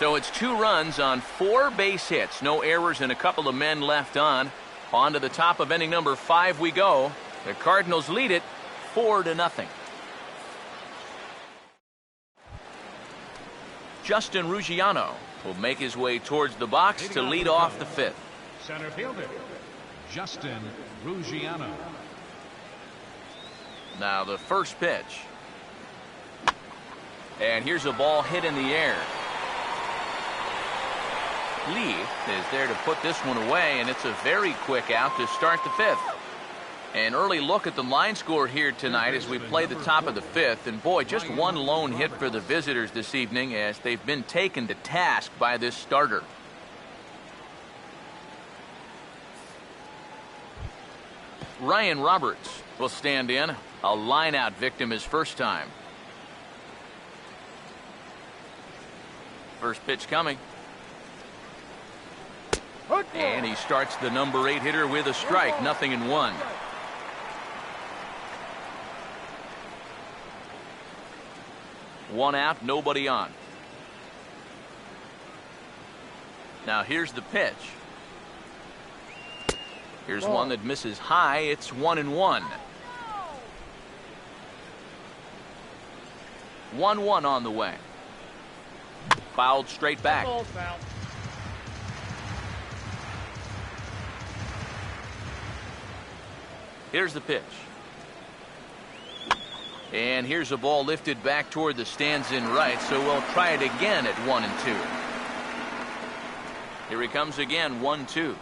So it's 2 runs on 4 base hits. No errors and a couple of men left on. On to the top of inning number 5 we go. The Cardinals lead it 4-0. Justin Ruggiano will make his way towards the box to lead off the 5th. Center fielder, Justin Ruggiano. Now the first pitch. And here's a ball hit in the air. Lee is there to put this one away, and it's a very quick out to start the 5th. An early look at the line score here tonight as we play the top of the 5th. And boy, just one lone hit for the visitors this evening as they've been taken to task by this starter. Ryan Roberts will stand in. A line-out victim his first time. First pitch coming. And he starts the number 8 hitter with a strike. 0-1. One out, nobody on. Now here's the pitch. Here's one that misses high. It's 1-1. 1-1 on the way. Fouled straight back. Here's the pitch. And here's a ball lifted back toward the stands in right, so we'll try it again at 1-2. Here he comes again, 1-2.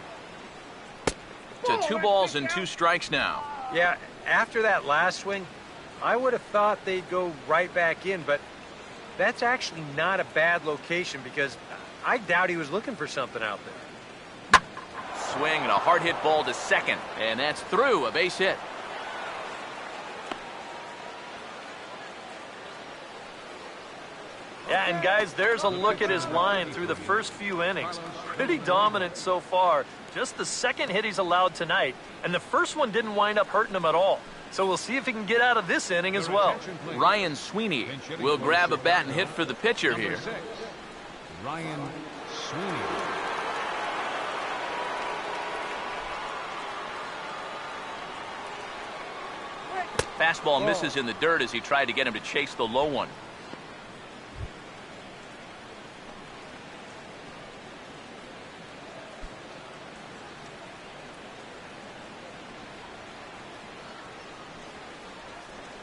To 2 balls and 2 strikes now. Yeah, after that last swing, I would have thought they'd go right back in, but that's actually not a bad location because I doubt he was looking for something out there. Swing and a hard hit ball to second, and that's through, a base hit. Yeah, and guys, there's a look at his line through the first few innings. Pretty dominant so far. Just the second hit he's allowed tonight, and the first one didn't wind up hurting him at all. So we'll see if he can get out of this inning as well. Ryan Sweeney will grab a bat and hit for the pitcher here. Ryan Sweeney. Fastball misses in the dirt as he tried to get him to chase the low one.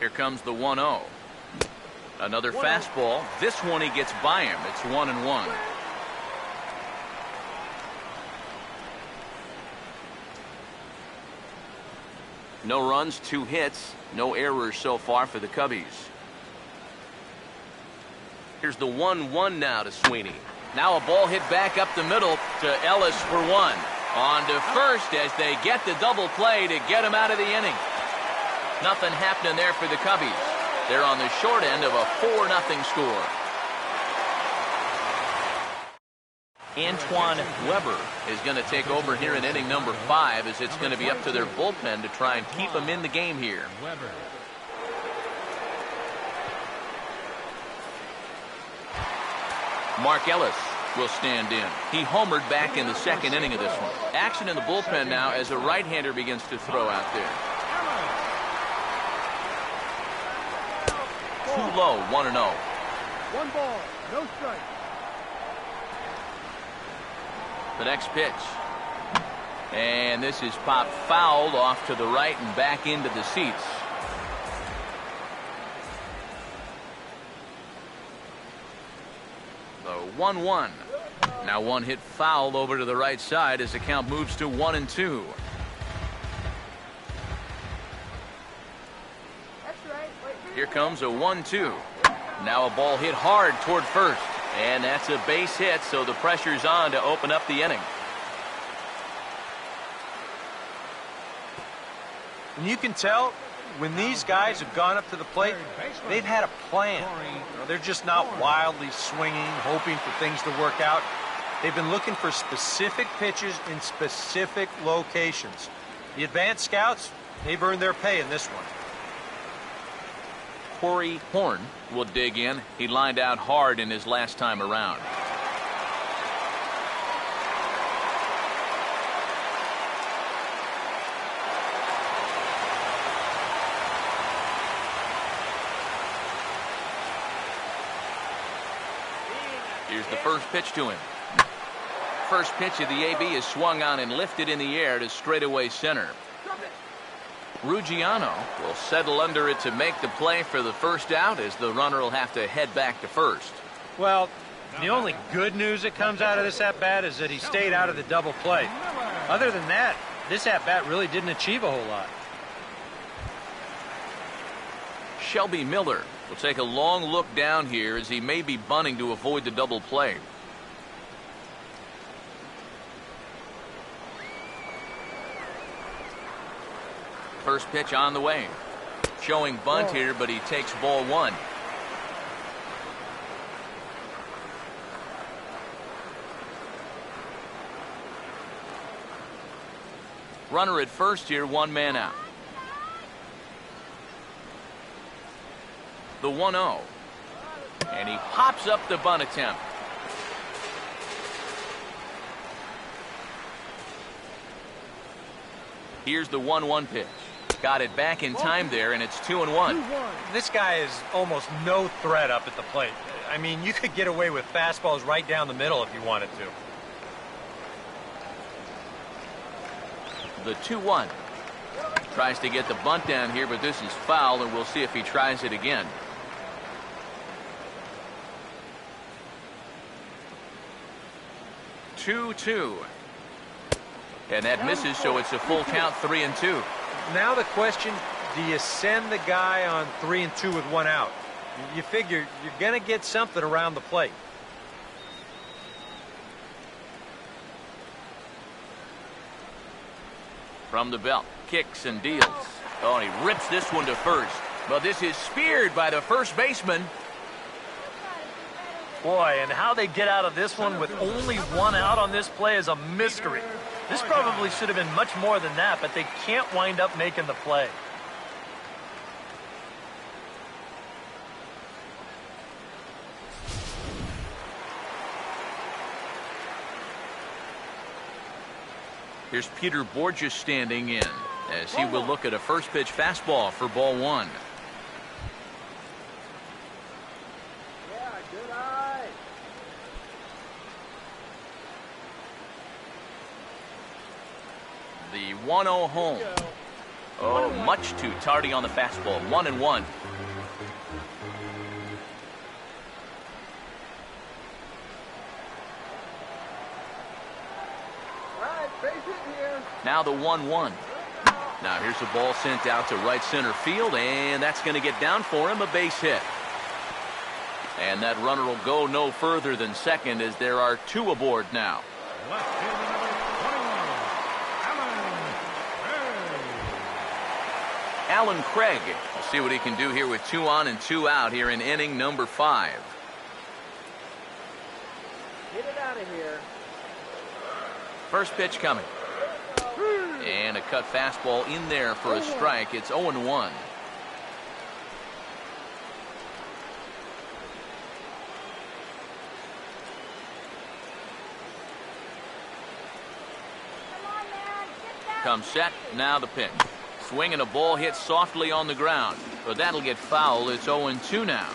Here comes the 1-0. Another fastball. This one he gets by him. It's 1-1. No runs, 2 hits, no errors so far for the Cubbies. Here's the 1-1 now to Sweeney. Now a ball hit back up the middle to Ellis for 1. On to first as they get the double play to get him out of the inning. Nothing happening there for the Cubbies. They're on the short end of a 4-0 score. Antoine Weber is going to take over here in inning number 5 as it's going to be up to their bullpen to try and keep them in the game here. Mark Ellis will stand in. He homered back in the 2nd inning of this one. Action in the bullpen now as a right-hander begins to throw out there. Too low, 1-0. 1 ball, no strike. The next pitch. And this is popped fouled off to the right and back into the seats. The 1-1. Now one hit foul over to the right side as the count moves to 1-2. Here comes a 1-2. Now a ball hit hard toward first. And that's a base hit, so the pressure's on to open up the inning. And you can tell when these guys have gone up to the plate, they've had a plan. They're just not wildly swinging, hoping for things to work out. They've been looking for specific pitches in specific locations. The advanced scouts, they've earned their pay in this one. Corey Horn will dig in. He lined out hard in his last time around. Here's the first pitch to him. First pitch of the AB is swung on and lifted in the air to straightaway center. Ruggiano will settle under it to make the play for the first out as the runner will have to head back to first. Well, the only good news that comes out of this at-bat is that he stayed out of the double play. Other than that, this at-bat really didn't achieve a whole lot. Shelby Miller will take a long look down here as he may be bunting to avoid the double play. First pitch on the way. Showing bunt here, but he takes ball 1. Runner at first here, 1 man out. The 1-0. And he pops up the bunt attempt. Here's the 1-1 pitch. Got it back in time there, and it's 2-1. This guy is almost no threat up at the plate. I mean, you could get away with fastballs right down the middle if you wanted to. The 2-1. Tries to get the bunt down here, but this is foul, and we'll see if he tries it again. Two. And that misses, so it's a full count, 3-2. Now the question, do you send the guy on 3-2 with 1 out? You figure you're going to get something around the plate. From the belt, kicks and deals. Oh, and he rips this one to first. But this is speared by the first baseman. Boy, and how they get out of this one with only 1 out on this play is a mystery. This probably should have been much more than that, but they can't wind up making the play. Here's Peter Borges standing in as he will look at a first pitch fastball for ball 1. Yeah, good eye. The 1-0 home. Oh, much too tardy on the fastball. 1-1. Now the 1-1. Now here's the ball sent out to right center field, and that's going to get down for him, a base hit. And that runner will go no further than second as there are 2 aboard now. Left fielder number 21, Alan Craig. We'll see what he can do here with 2 on and 2 out here in inning number 5. Get it out of here. First pitch coming. And a cut fastball in there for a strike. It's 0-1. Comes set. Now the pitch. Swing and a ball hit softly on the ground. But that'll get foul. It's 0-2 now.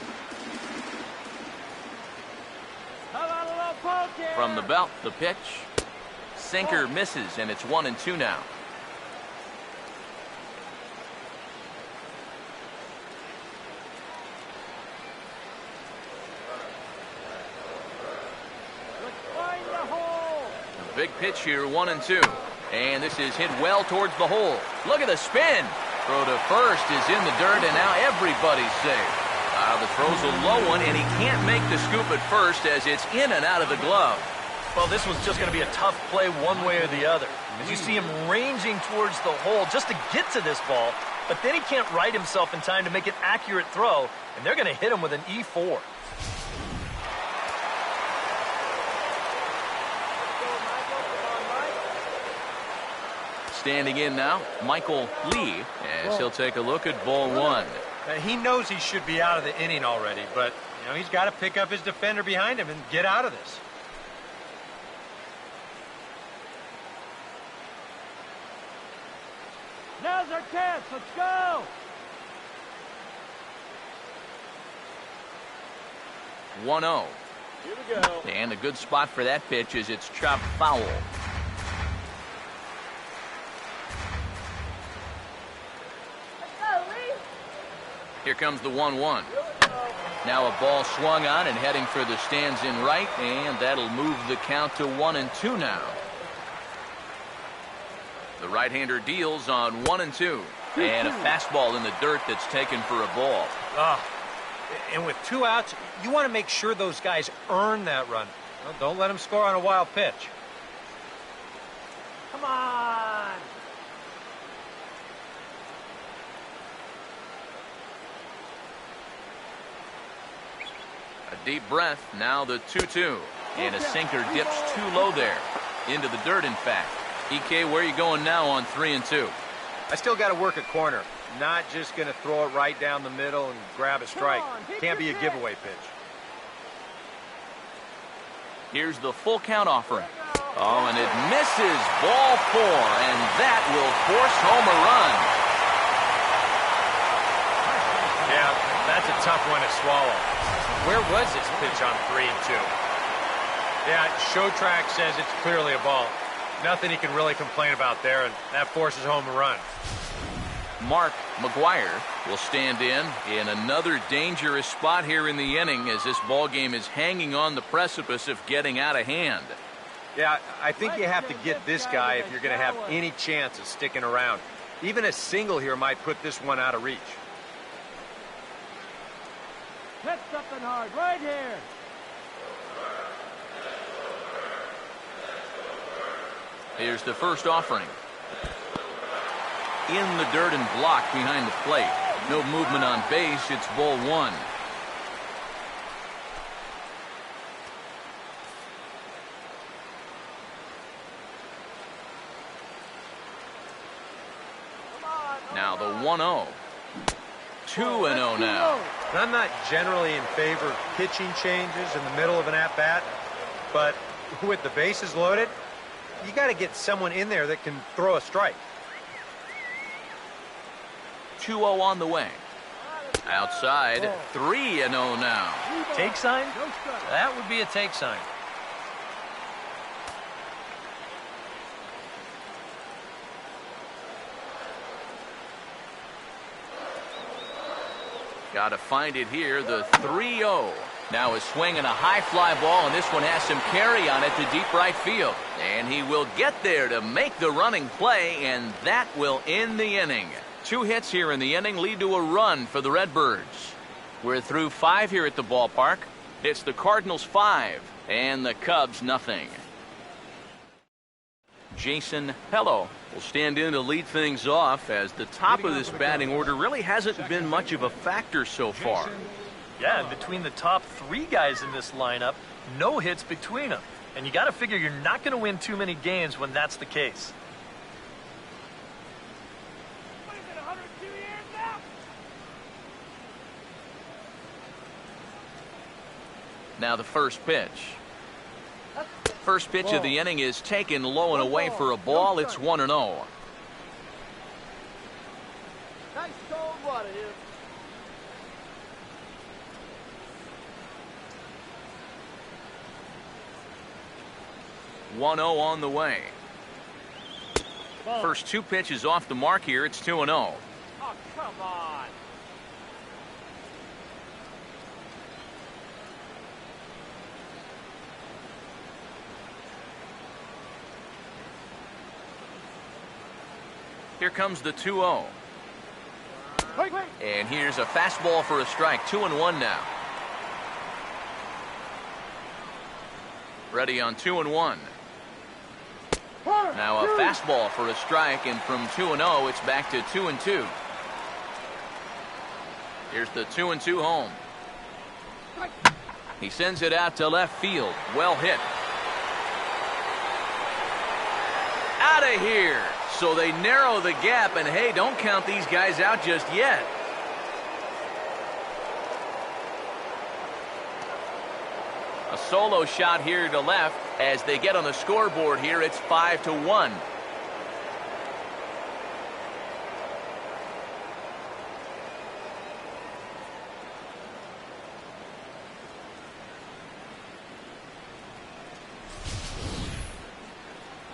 From the belt, the pitch. Sinker misses, and it's 1-2 now. A big pitch here, 1-2. And this is hit well towards the hole. Look at the spin. Throw to first is in the dirt, and now everybody's safe. The throw's a low one, and he can't make the scoop at first as it's in and out of the glove. Well, this was just going to be a tough play one way or the other. As you see him ranging towards the hole just to get to this ball, but then he can't right himself in time to make an accurate throw, and they're going to hit him with an E4. Standing in now, Michael Lee, as he'll take a look at ball 1. He knows he should be out of the inning already, but he's got to pick up his defender behind him and get out of this. Now's our chance. Let's go. 1-0. Here we go. And a good spot for that pitch is it's chopped foul. Here comes the 1-1. Now a ball swung on and heading for the stands in right, and that'll move the count to 1-2 now. The right-hander deals on 1-2. And a fastball in the dirt that's taken for a ball. And with 2 outs, you want to make sure those guys earn that run. Don't let them score on a wild pitch. Come on. A deep breath. Now the 2-2. And a sinker dips too low there. Into the dirt, in fact. EK, where are you going now on 3-2? I still got to work a corner. Not just going to throw it right down the middle and grab a strike. Can't be a giveaway pitch. Here's the full count offering. Oh, and it misses. Ball 4, and that will force home a run. Yeah, that's a tough one to swallow. Where was this pitch on 3-2? Yeah, Show Track says it's clearly a ball. Nothing he can really complain about there, and that forces home a run. Mark McGuire will stand in another dangerous spot here in the inning as this ball game is hanging on the precipice of getting out of hand. Yeah, I think you have to get this guy if you're going to have any chance of sticking around. Even a single here might put this one out of reach. Hit something hard right here. Here's the first offering. In the dirt and blocked behind the plate. No movement on base. It's ball 1. Now the 1-0. 2-0 now. I'm not generally in favor of pitching changes in the middle of an at-bat, but with the bases loaded, you got to get someone in there that can throw a strike. 2-0 on the way. Outside, 3-0 now. Take sign? That would be a take sign. Got to find it here, the 3-0. Now a swing and a high fly ball, and this one has some carry on it to deep right field. And he will get there to make the running play, and that will end the inning. 2 hits here in the inning lead to a run for the Redbirds. We're through 5 here at the ballpark. It's the Cardinals 5 and the Cubs nothing. Jason Hello will stand in to lead things off, as the top of this batting order really hasn't been much of a factor so far. Yeah, and between the top 3 guys in this lineup, no hits between them. And you got to figure you're not going to win too many games when that's the case. Now the first pitch. First pitch of the inning is taken low and away for a ball. It's 1-0. Nice cold water here. On the way. First 2 pitches off the mark here. It's 2-0. Oh, come on. Here comes the 2-0. And here's a fastball for a strike. 2-1 now. Ready on 2-1. Now a fastball for a strike, and from 2-0 it's back to 2-2. Here's the 2-2 home. He sends it out to left field. Well hit. Out of here. So they narrow the gap, and hey, don't count these guys out just yet. A solo shot here to left as they get on the scoreboard here. It's 5-1.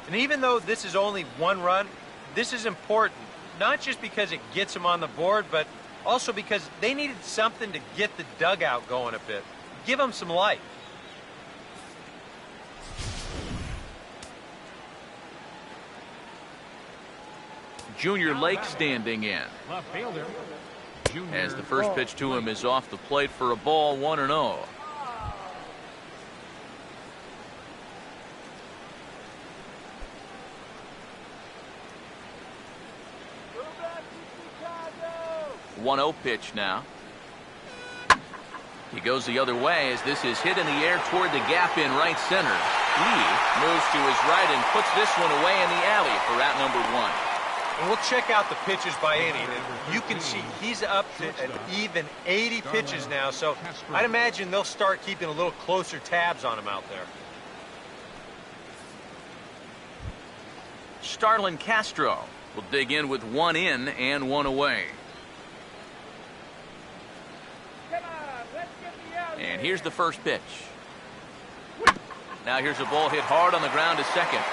And even though this is only 1 run, this is important, not just because it gets them on the board, but also because they needed something to get the dugout going a bit. Give them some life. Junior Lake standing in. Left fielder. As the first pitch to him is off the plate for a ball. 1-0. One 1-0 pitch now. He goes the other way as this is hit in the air toward the gap in right center. Lee moves to his right and puts this one away in the alley for out number 1. And we'll check out the pitches by inning, and you can see he's up to an even 80 pitches now, so I'd imagine they'll start keeping a little closer tabs on him out there. Starlin Castro will dig in with 1 in and 1 away. And here's the first pitch. Now here's a ball hit hard on the ground to second.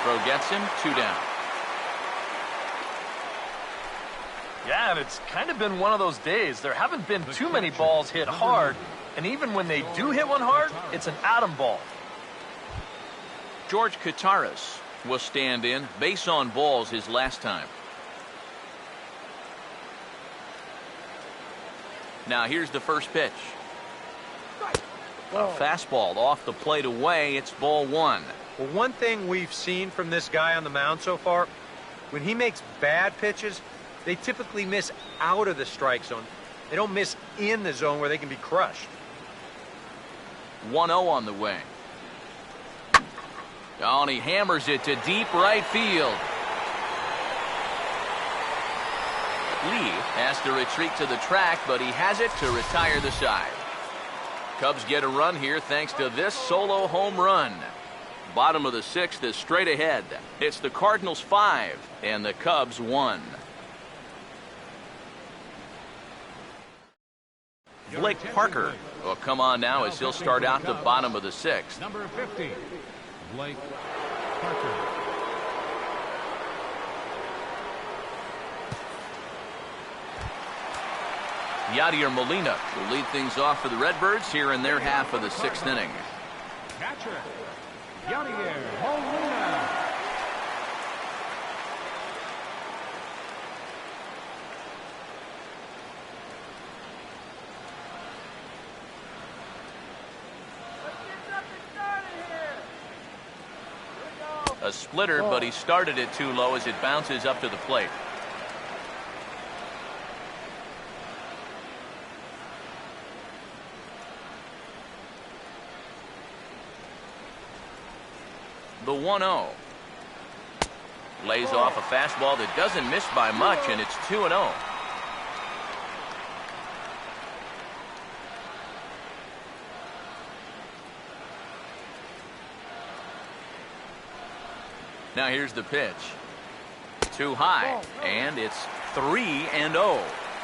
Throw gets him, 2 down. Yeah, and it's kind of been one of those days. There haven't been too many balls hit hard, and even when they do hit one hard, it's an atom ball. George Kataris will stand in. Base on balls his last time. Now here's the first pitch. A fastball off the plate away. It's ball 1. Well, one thing we've seen from this guy on the mound so far, when he makes bad pitches, they typically miss out of the strike zone. They don't miss in the zone where they can be crushed. 1-0 on the way. Oh, and he hammers it to deep right field. Lee has to retreat to the track, but he has it to retire the side. Cubs get a run here thanks to this solo home run. Bottom of the 6th is straight ahead. It's the Cardinals 5 and the Cubs 1. Blake Parker will come on now as he'll start out the bottom of the 6th. Number 50, Blake Parker. Yadier Molina will lead things off for the Redbirds here in their half of the 6th inning. Catcher, Yadier Molina. A splitter, but he started it too low as it bounces up to the plate. The 1-0. Lays off a fastball that doesn't miss by much, and it's 2-0. Now here's the pitch. Too high, and it's 3-0.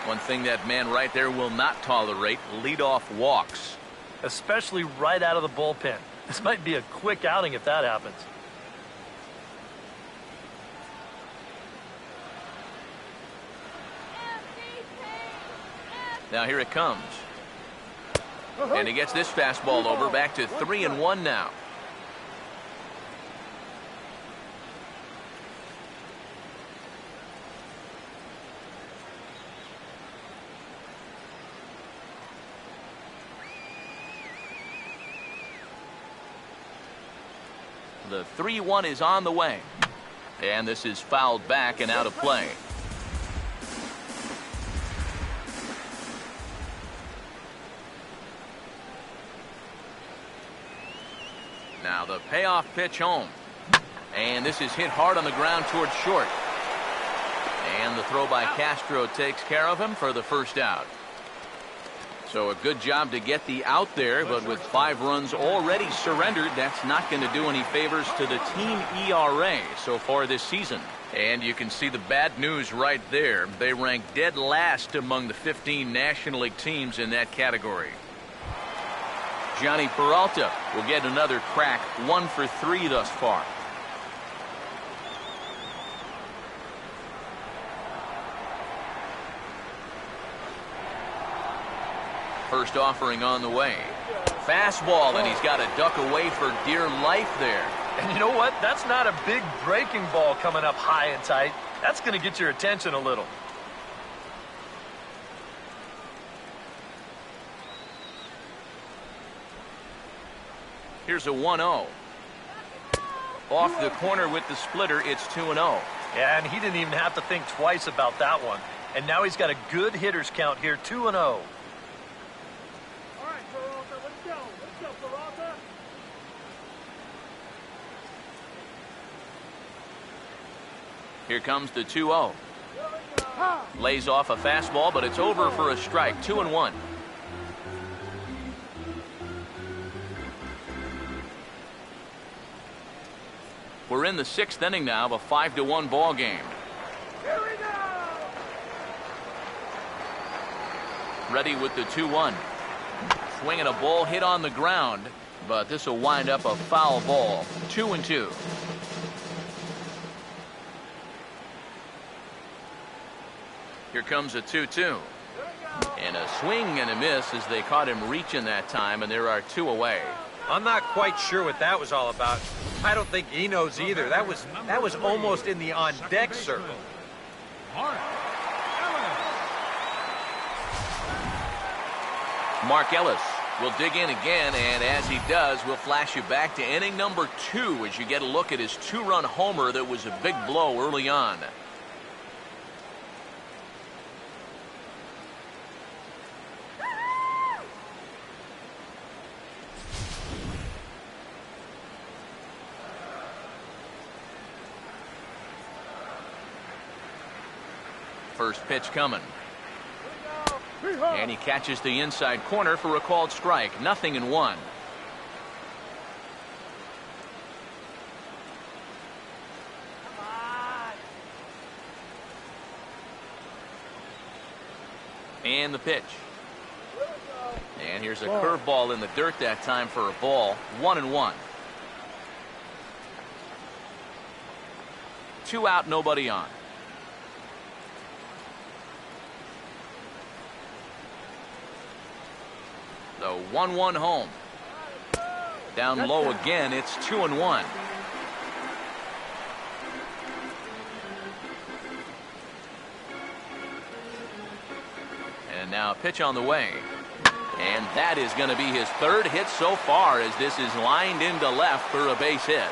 One thing that man right there will not tolerate, leadoff walks. Especially right out of the bullpen. This might be a quick outing if that happens. Now here it comes. And he gets this fastball over, back to 3-1 now. The 3-1 is on the way. And this is fouled back and out of play. Now the payoff pitch home. And this is hit hard on the ground towards short. And the throw by Castro takes care of him for the first out. So a good job to get the out there, but with 5 runs already surrendered, that's not going to do any favors to the team ERA so far this season. And you can see the bad news right there. They rank dead last among the 15 National League teams in that category. Johnny Peralta will get another crack, 1 for 3 thus far. First offering on the way. Fastball, and he's got to duck away for dear life there. And you know what? That's not a big breaking ball coming up high and tight. That's going to get your attention a little. Here's a 1-0. Off the corner with the splitter, it's 2-0. Yeah, and he didn't even have to think twice about that one. And now he's got a good hitters count here, 2-0. Here comes the 2-0. Lays off a fastball, but it's over for a strike. 2-1. We're in the 6th inning now of a 5-1 ball game. Here we go. Ready with the 2-1. Swinging a ball hit on the ground, but this will wind up a foul ball. 2-2. Here comes a 2-2. And a swing and a miss as they caught him reaching that time, and there are 2 away. I'm not quite sure what that was all about. I don't think he knows either. That was almost in the on-deck circle. Mark Ellis will dig in again, and as he does, we'll flash you back to inning number 2 as you get a look at his 2-run homer that was a big blow early on. First pitch coming. And he catches the inside corner for a called strike. 0-1. And the pitch. And here's a curveball in the dirt that time for a ball. 1-1. 2 out, nobody on. So 1-1 home. Down low again, it's 2-1. And now a pitch on the way. And that is going to be his third hit so far, as this is lined into left for a base hit.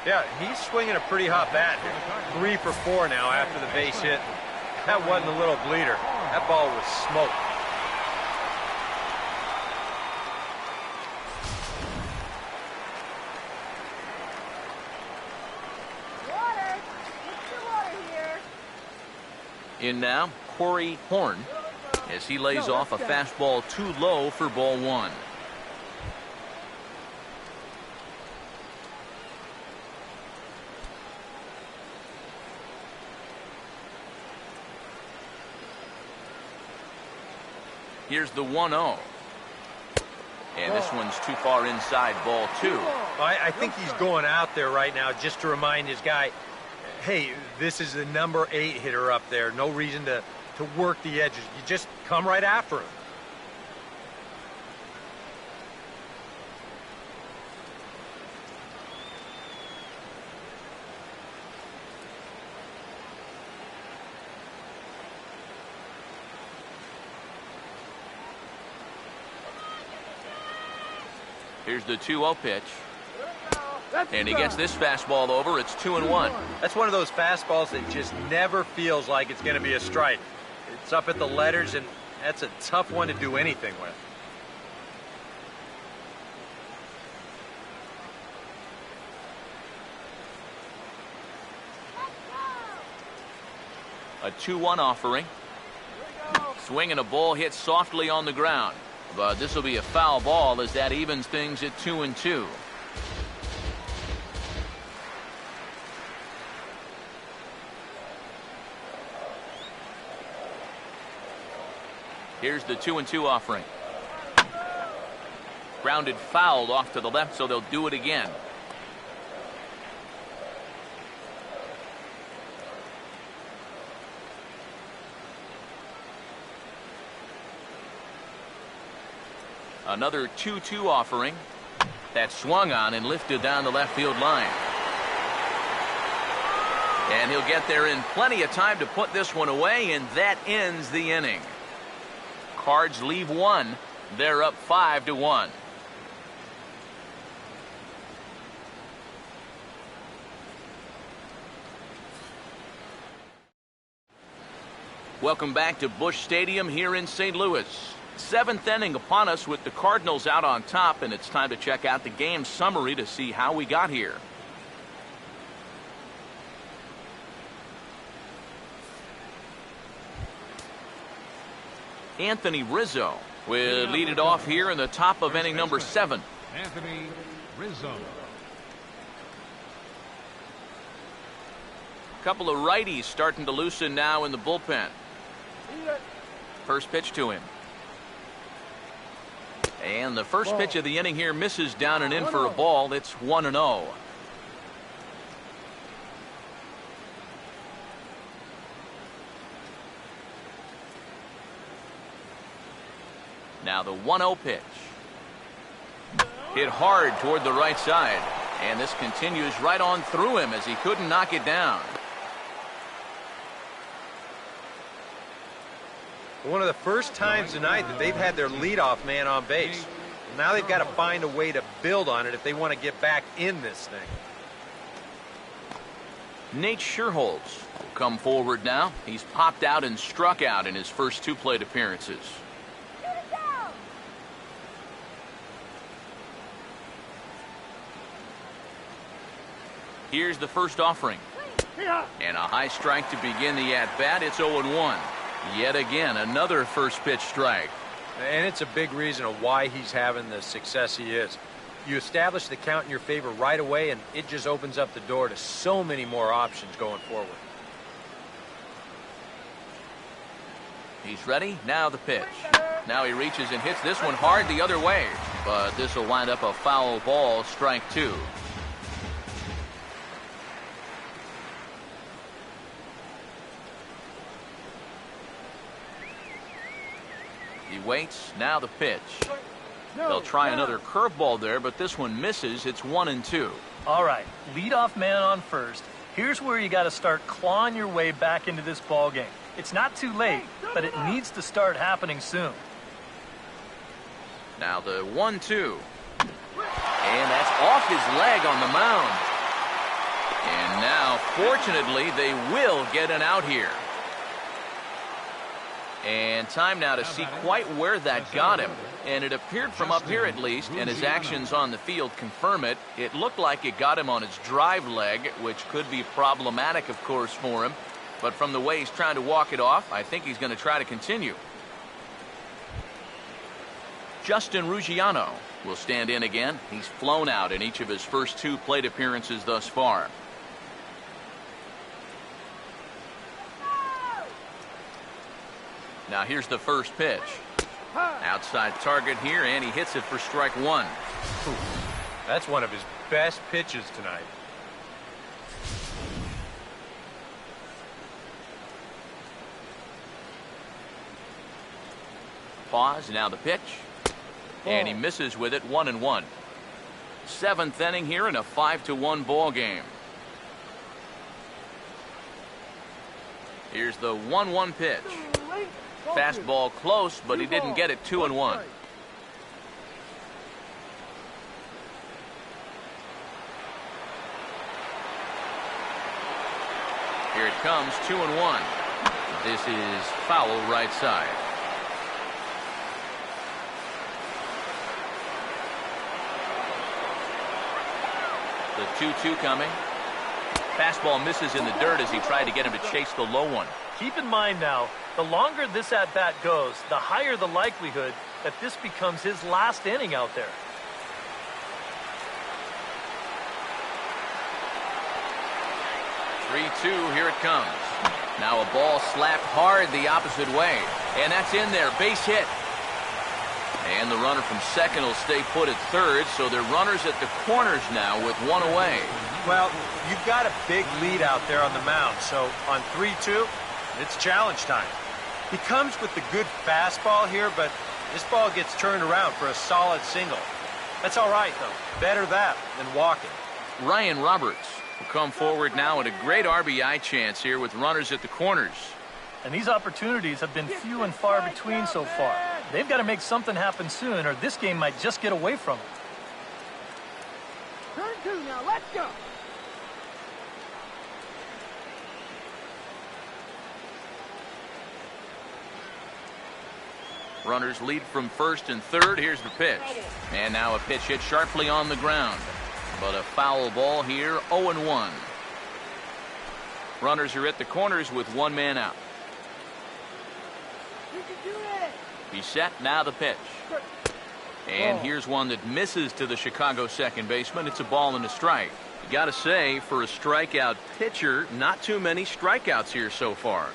Yeah, he's swinging a pretty hot bat here. 3 for 4 now after the base hit. That wasn't a little bleeder. That ball was smoked. Water. Get your water here. In now, Corey Horn, as he lays off a fastball too low for ball 1. Here's the 1-0. And this one's too far inside, ball 2. I think he's going out there right now just to remind his guy, hey, this is the number 8 hitter up there. No reason to work the edges. You just come right after him. Here's the 2-0 pitch. And he gets this fastball over. It's 2-1. That's one of those fastballs that just never feels like it's going to be a strike. It's up at the letters, and that's a tough one to do anything with. A 2-1 offering. Swinging a ball hit softly on the ground. But this will be a foul ball, as that evens things at 2-2. Here's the 2-2 offering. Grounded fouled off to the left, so they'll do it again. Another 2-2 offering. That swung on and lifted down the left field line. And he'll get there in plenty of time to put this one away, and that ends the inning. Cards leave 1. They're up 5-1. Welcome back to Busch Stadium here in St. Louis. 7th inning upon us with the Cardinals out on top, and it's time to check out the game summary to see how we got here. Anthony Rizzo will lead it off here in the top of inning number 7. Anthony Rizzo. Couple of righties starting to loosen now in the bullpen. First pitch to him. And the first pitch of the inning here misses down and in for a ball. It's 1-0. Now the 1-0 pitch. Hit hard toward the right side. And this continues right on through him as he couldn't knock it down. One of the first times tonight that they've had their leadoff man on base. Now they've got to find a way to build on it if they want to get back in this thing. Nate Scherholz will come forward now. He's popped out and struck out in his first 2 plate appearances. Here's the first offering. And a high strike to begin the at-bat. It's 0-1. Yet again, another first pitch strike. And it's a big reason of why he's having the success he is. You establish the count in your favor right away, and it just opens up the door to so many more options going forward. He's ready. Now the pitch. Now he reaches and hits this one hard the other way. But this will wind up a foul ball, strike 2. waits. Now the pitch. They'll try another curveball there, but this one misses. It's 1-2. All right, leadoff man on first. Here's where you got to start clawing your way back into this ball game. It's not too late, but it needs to start happening soon. Now the 1-2. And that's off his leg on the mound. And now, fortunately, they will get an out here. And time now to see quite where that got him. And it appeared from up here at least, and his actions on the field confirm it. It looked like it got him on his drive leg, which could be problematic, of course, for him. But from the way he's trying to walk it off, I think he's going to try to continue. Justin Ruggiano will stand in again. He's flown out in each of his first 2 plate appearances thus far. Now here's the first pitch. Outside target here, and he hits it for strike 1. That's one of his best pitches tonight. Pause, now the pitch. And he misses with it, 1-1. 7th inning here in a 5-1 ball game. Here's the 1-1 pitch. Fastball close, but he didn't get it. 2-1. Here it comes, 2-1. This is foul right side. The 2-2 coming. Fastball misses in the dirt as he tried to get him to chase the low one. Keep in mind now, the longer this at-bat goes, the higher the likelihood that this becomes his last inning out there. Here it comes. Now a ball slapped hard the opposite way. And that's in there. Base hit. And the runner from second will stay put at third, so they're runners at the corners now with 1 away. Well, you've got a big lead out there on the mound, so on 3-2, it's challenge time. He comes with the good fastball here, but this ball gets turned around for a solid single. That's all right, though. Better that than walking. Ryan Roberts will come forward now at a great RBI chance here with runners at the corners. And these opportunities have been few and far between so far. They've got to make something happen soon, or this game might just get away from them. Turn 2 now, let's go. Runners lead from first and third. Here's the pitch. And now a pitch hit sharply on the ground. But a foul ball here, 0-1. Runners are at the corners with 1 man out. You can do it. He's set, now the pitch. And here's one that misses to the Chicago second baseman. It's a ball and a strike. You got to say, for a strikeout pitcher, not too many strikeouts here so far.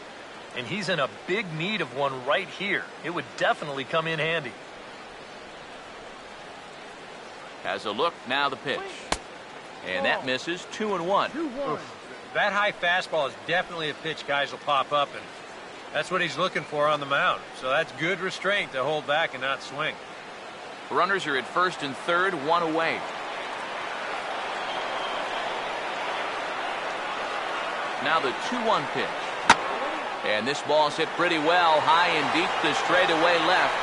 And he's in a big need of one right here. It would definitely come in handy. Has a look, now the pitch. And that misses, 2-1. 2-1. That high fastball is definitely a pitch guys will pop up, and that's what he's looking for on the mound. So that's good restraint to hold back and not swing. Runners are at first and third, 1 away. Now the 2-1 pitch. And this ball's hit pretty well, high and deep to straightaway left.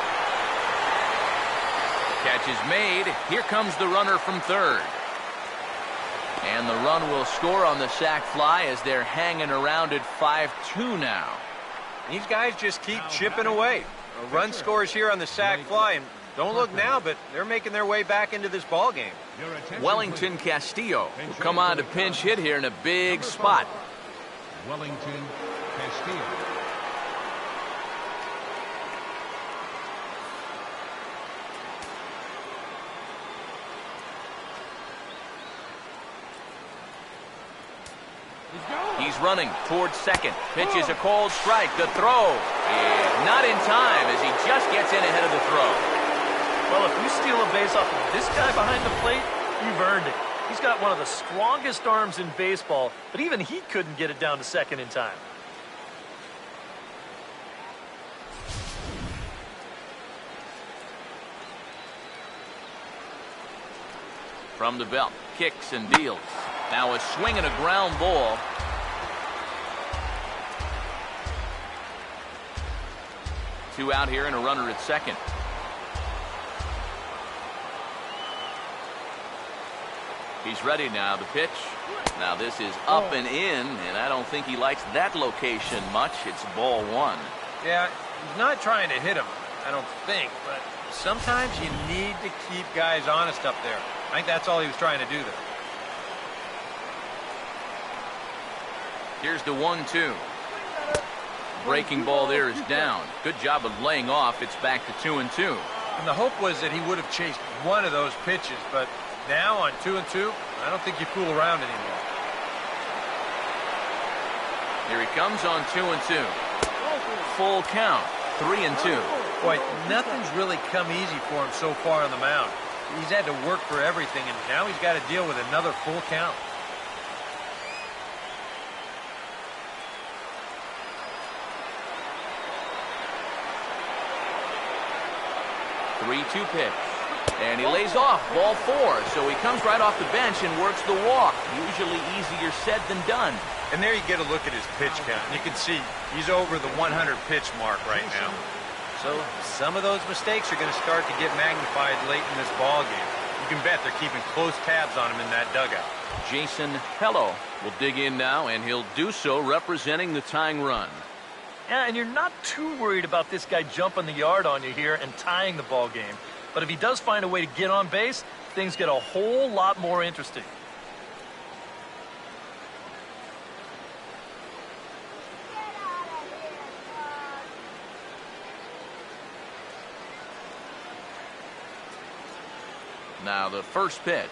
Catch is made. Here comes the runner from third. And the run will score on the sac fly as they're hanging around at 5-2 now. These guys just keep chipping away. A run scores here on the sac fly, and don't look now, but they're making their way back into this ball game. Wellington Castillo will come on to pinch hit here in a big spot. Wellington Castillo. He's running towards second. Pitch is a cold strike. The throw is not in time as he just gets in ahead of the throw. Well, if you steal a base off of this guy behind the plate, you've earned it. He's got one of the strongest arms in baseball, but even he couldn't get it down to second in time. From the belt, kicks and deals. Now a swing and a ground ball. Two out here and a runner at second. He's ready now. The pitch. Now this is up and in, and I don't think he likes that location much. It's ball one. Yeah, he's not trying to hit him, I don't think, but sometimes you need to keep guys honest up there. I think that's all he was trying to do there. Here's the 1-2. Breaking ball there is down. Good job of laying off. It's back to 2-2. And the hope was that he would have chased one of those pitches, but now on 2-2, I don't think you fool around anymore. Here he comes on 2-2. Full count, 3-2. Boy, nothing's really come easy for him so far on the mound. He's had to work for everything, and now he's got to deal with another full count. Three-two pitch. And he lays off, ball four. So he comes right off the bench and works the walk. Usually easier said than done. And there you get a look at his pitch count. You can see he's over the 100 pitch mark right now. So some of those mistakes are going to start to get magnified late in this ball game. You can bet they're keeping close tabs on him in that dugout. Jason Hello will dig in now, and he'll do so representing the tying run. Yeah, and you're not too worried about this guy jumping the yard on you here and tying the ball game. But if he does find a way to get on base, things get a whole lot more interesting. Now the first pitch.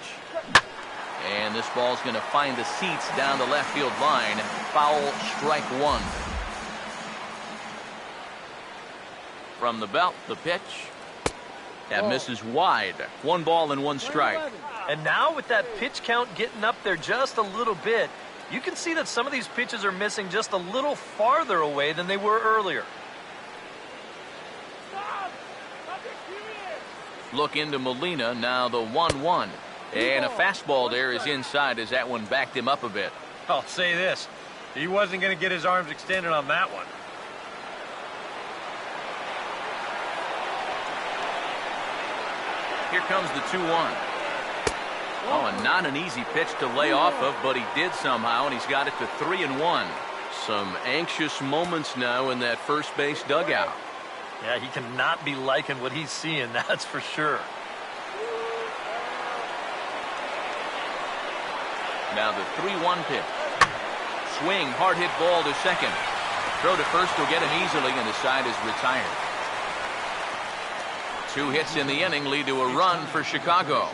And this ball's going to find the seats down the left field line. Foul, strike one. From the belt, the pitch. That misses wide. 1 ball and 1 strike. And now with that pitch count getting up there just a little bit, you can see that some of these pitches are missing just a little farther away than they were earlier. Look into Molina, now the 1-1. And a fastball there is inside as that one backed him up a bit. I'll say this, he wasn't going to get his arms extended on that one. Here comes the 2-1. Oh, and not an easy pitch to lay off of, but he did somehow, and he's got it to 3-1. Some anxious moments now in that first base dugout. Yeah, he cannot be liking what he's seeing, that's for sure. Now the 3-1 pitch. Swing, hard hit ball to second. Throw to first will get him easily, and the side is retired. 2 hits in the inning lead to a run for Chicago.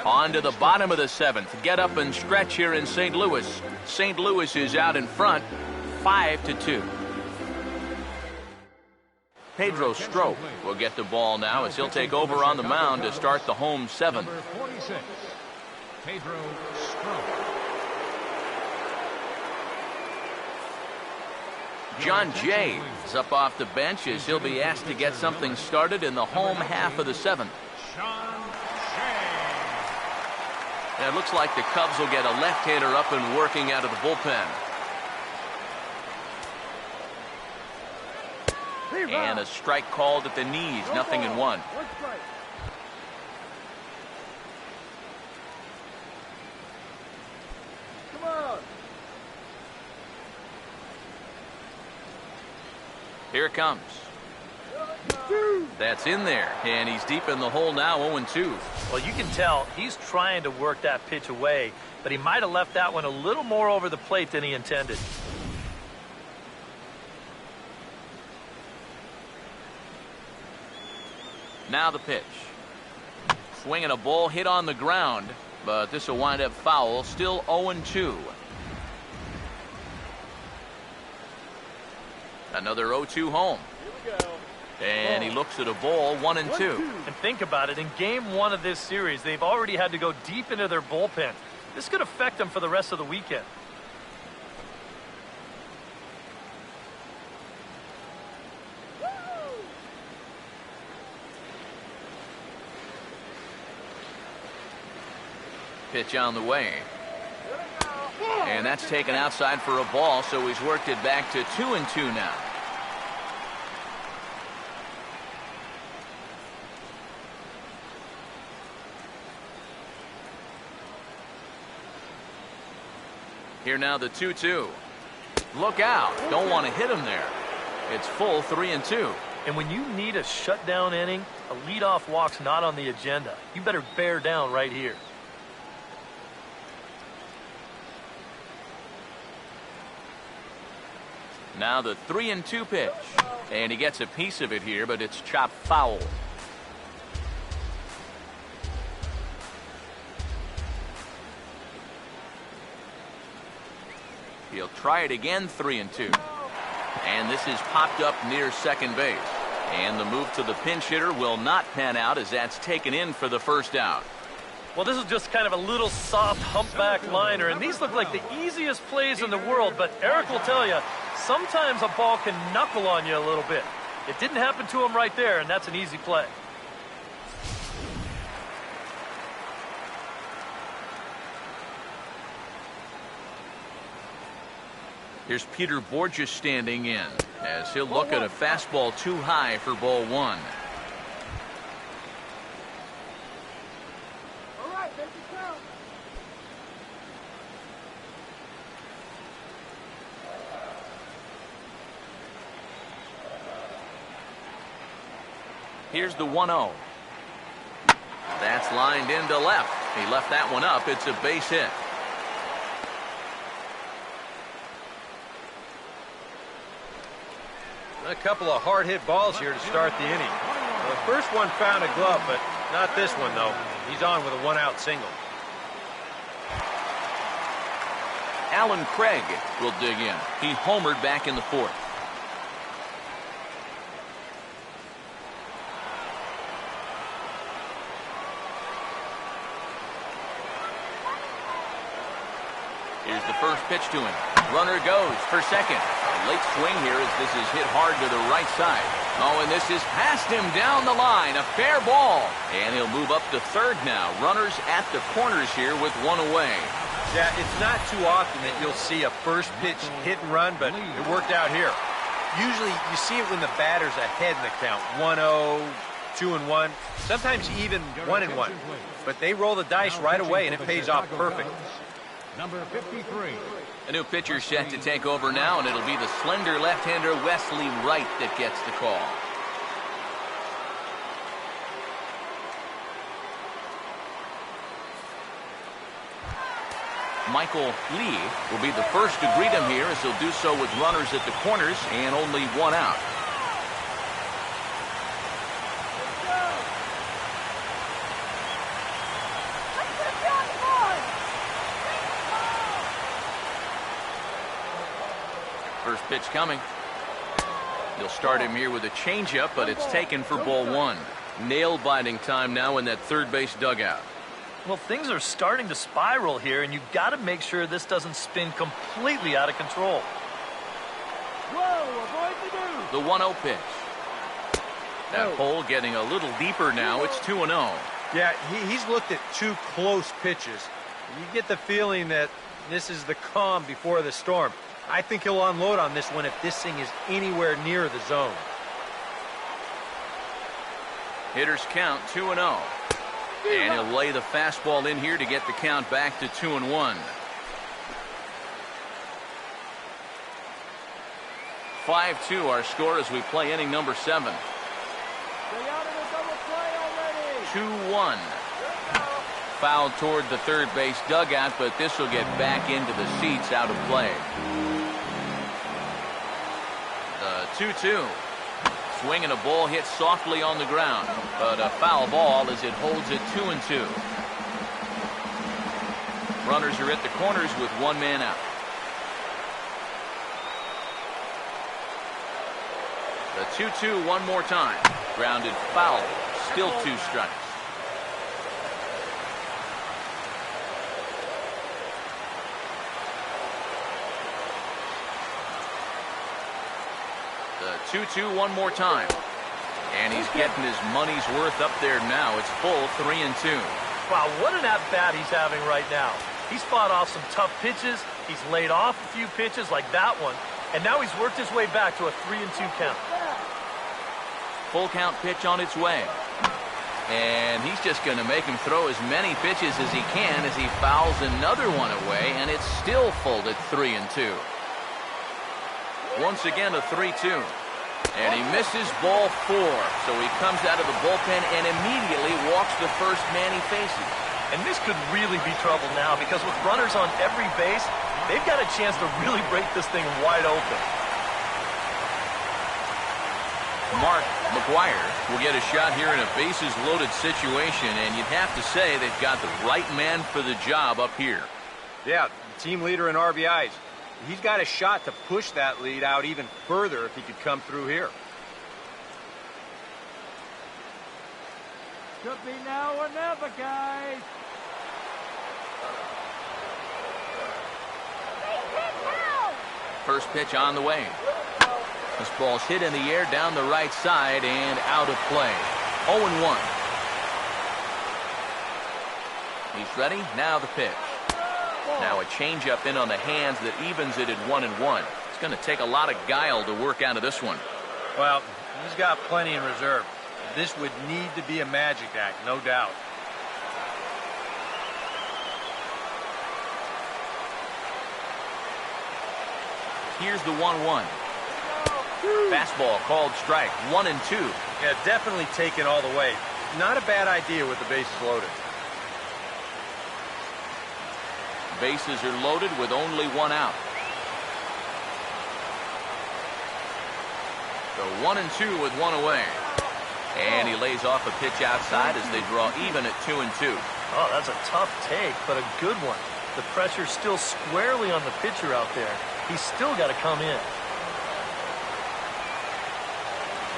On to the bottom of the 7th. Get up and stretch here in St. Louis. St. Louis is out in front, 5-2. Pedro Strop will get the ball now as he'll take over on the mound to start the home 7th. Number 46, Pedro Strop. John Jay is up off the bench as he'll be asked to get something started in the home half of the 7th. And it looks like the Cubs will get a left-hander up and working out of the bullpen. And a strike called at the knees, 0-1. Here it comes. That's in there, and he's deep in the hole now, 0-2. Well, you can tell he's trying to work that pitch away, but he might have left that one a little more over the plate than he intended. Now the pitch. Swinging a ball hit on the ground, but this will wind up foul, still 0-2. Another 0-2 home. Here we go. And he looks at a ball, 1-2. And think about it, in game 1 of this series, they've already had to go deep into their bullpen. This could affect them for the rest of the weekend. Pitch on the way. And that's taken outside for a ball, so he's worked it back to 2-2 now. Here now the 2-2. Look out. Don't want to hit him there. It's full 3-2. And when you need a shutdown inning, a leadoff walk's not on the agenda. You better bear down right here. Now the 3-2 pitch. And he gets a piece of it here, but it's chopped foul. He'll try it again, 3-2. And this is popped up near second base. And the move to the pinch hitter will not pan out as that's taken in for the first out. Well, this is just kind of a little soft humpback liner, and these look like the easiest plays in the world, but Eric will tell you, sometimes a ball can knuckle on you a little bit. It didn't happen to him right there, and that's an easy play. Here's Peter Borges standing in as he'll look at a fastball too high for ball one. All right, make it count. Here's the 1-0. That's lined into left. He left that one up. It's a base hit. A couple of hard-hit balls here to start the inning. The first one found a glove, but not this one, though. He's on with a one-out single. Alan Craig will dig in. He homered back in the fourth. Here's the first pitch to him. Runner goes for second. A late swing here as this is hit hard to the right side. Oh, and this is past him down the line. A fair ball. And he'll move up to third now. Runners at the corners here with one away. Yeah, it's not too often that you'll see a first pitch hit and run, but it worked out here. Usually you see it when the batter's ahead in the count. 1-0, 2-1, sometimes even 1-1. But they roll the dice right away, and it pays off perfect. Number 53. A new pitcher set to take over now, and it'll be the slender left-hander Wesley Wright that gets the call. Michael Lee will be the first to greet him here as he'll do so with runners at the corners and only one out. First pitch coming. They'll start him here with a changeup, but it's taken for ball one. Nail-biting time now in that third base dugout. Well, things are starting to spiral here, and you've got to make sure this doesn't spin completely out of control. Whoa, avoid the move. The 1-0 pitch. That hole getting a little deeper now. It's 2-0. Yeah, he's looked at two close pitches. You get the feeling that this is the calm before the storm. I think he'll unload on this one if this thing is anywhere near the zone. Hitters count 2-0. And he'll lay the fastball in here to get the count back to 2-1. 5-2 our score as we play inning number 7. Stay out of the double play already. 2-1. Foul toward the third base dugout, but this will get back into the seats out of play. The 2-2. Swing and a ball hit softly on the ground, but a foul ball as it holds it 2-2. Runners are at the corners with one man out. The 2-2 one more time. Grounded foul. Still 2 strikes. The 2-2 one more time. And he's getting his money's worth up there now. It's full 3-2. Wow, what an at-bat he's having right now. He's fought off some tough pitches. He's laid off a few pitches like that one. And now he's worked his way back to a 3-2 count. Full count pitch on its way. And he's just going to make him throw as many pitches as he can as he fouls another one away, and it's still full at 3-2. Once again, a 3-2. And he misses ball 4. So he comes out of the bullpen and immediately walks the first man he faces. And this could really be trouble now because with runners on every base, they've got a chance to really break this thing wide open. Mark McGuire will get a shot here in a bases-loaded situation, and you'd have to say they've got the right man for the job up here. Yeah, team leader in RBIs. He's got a shot to push that lead out even further if he could come through here. Could be now or never, guys. First pitch on the way. This ball's hit in the air down the right side and out of play. 0-1. He's ready. Now the pitch. Now a changeup in on the hands that evens it at 1-1. It's going to take a lot of guile to work out of this one. Well, he's got plenty in reserve. This would need to be a magic act, no doubt. Here's the 1-1. Fastball called strike. 1-2. Yeah, definitely taken all the way. Not a bad idea with the bases loaded. Bases are loaded with only one out. So 1-2 with one away. And he lays off a pitch outside as they draw even at 2-2. Oh, that's a tough take, but a good one. The pressure's still squarely on the pitcher out there. He's still got to come in.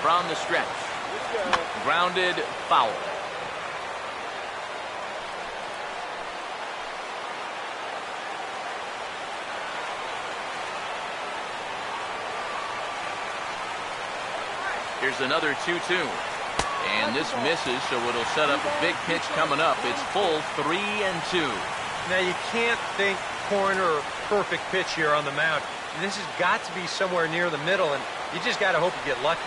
From the stretch. Grounded foul. Here's another 2-2. And this misses, so it'll set up a big pitch coming up. It's full 3-2. Now, you can't think corner or perfect pitch here on the mound. This has got to be somewhere near the middle, and you just got to hope you get lucky.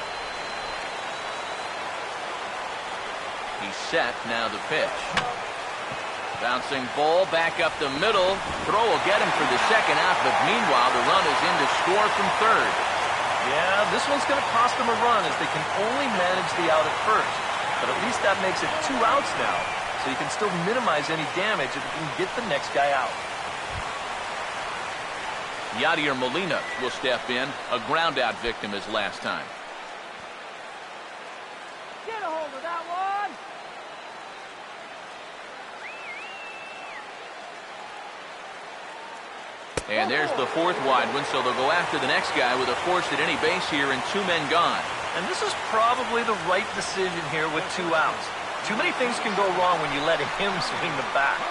He's set. Now the pitch. Bouncing ball back up the middle. Throw will get him for the second out, but meanwhile the run is in to score from third. Yeah, this one's going to cost them a run as they can only manage the out at first. But at least that makes it 2 outs now, so you can still minimize any damage if you can get the next guy out. Yadier Molina will step in, a ground-out victim as last time. Get a hold of that one. And there's the 4th wide one, so they'll go after the next guy with a force at any base here and 2 men gone. And this is probably the right decision here with 2 outs. Too many things can go wrong when you let him swing the bat.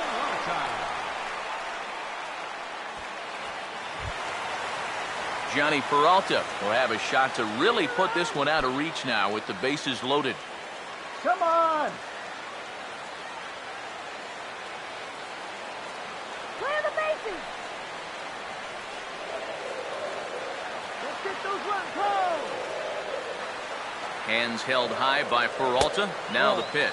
Johnny Peralta will have a shot to really put this one out of reach now with the bases loaded. Come on. Clear the bases. Let's get those runs home. Hands held high by Peralta. Now the pitch.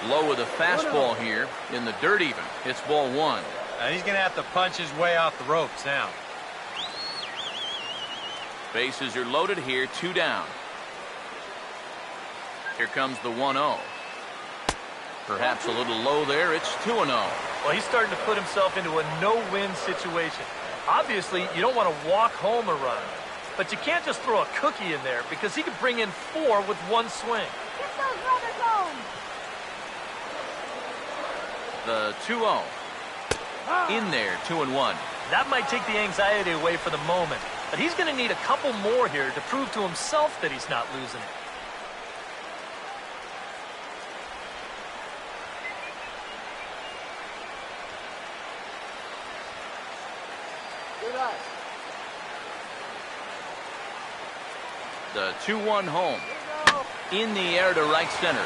Low with a fastball here in the dirt even. It's ball 1. He's going to have to punch his way off the ropes now. Bases are loaded here, 2 down. Here comes the 1-0. Perhaps a little low there. It's 2-0. Well, he's starting to put himself into a no-win situation. Obviously, you don't want to walk home a run. But you can't just throw a cookie in there because he could bring in 4 with 1 swing. Get those runners home. The 2-0. In there, 2-1. That might take the anxiety away for the moment. But he's going to need a couple more here to prove to himself that he's not losing it. Good eye. The 2-1 home. In the air to right center.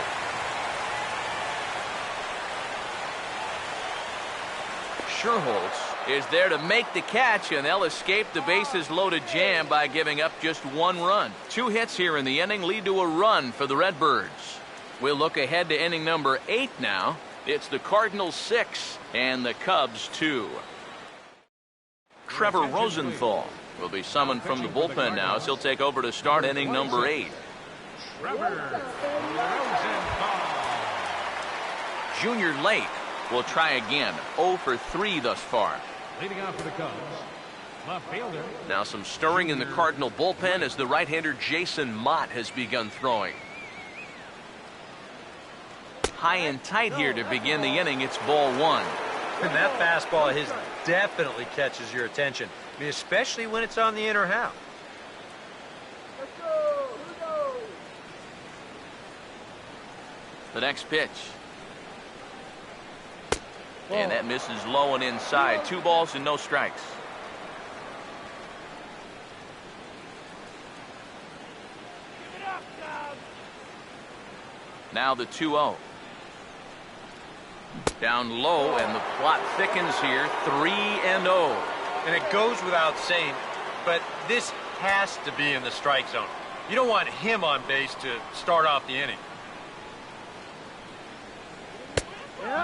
Sherholtz is there to make the catch, and they'll escape the bases-loaded jam by giving up just one run. 2 hits here in the inning lead to a run for the Redbirds. We'll look ahead to inning number 8 now. It's the Cardinals 6 and the Cubs 2. Trevor Rosenthal will be summoned from the bullpen now as he'll take over to start inning number 8. Trevor Rosenthal. Junior Lake will try again. 0 for 3 thus far. Leading off for the Cubs, left fielder. Now some stirring in the Cardinal bullpen as the right-hander Jason Mott has begun throwing. High and tight here to begin the inning. It's ball 1. And that fastball of his definitely catches your attention. I mean, especially when it's on the inner half. Let's go. Let's go. The next pitch. And that misses low and inside. 2 balls and no strikes. Now the 2-0. Down low, and the plot thickens here. 3-0. And it goes without saying, but this has to be in the strike zone. You don't want him on base to start off the inning.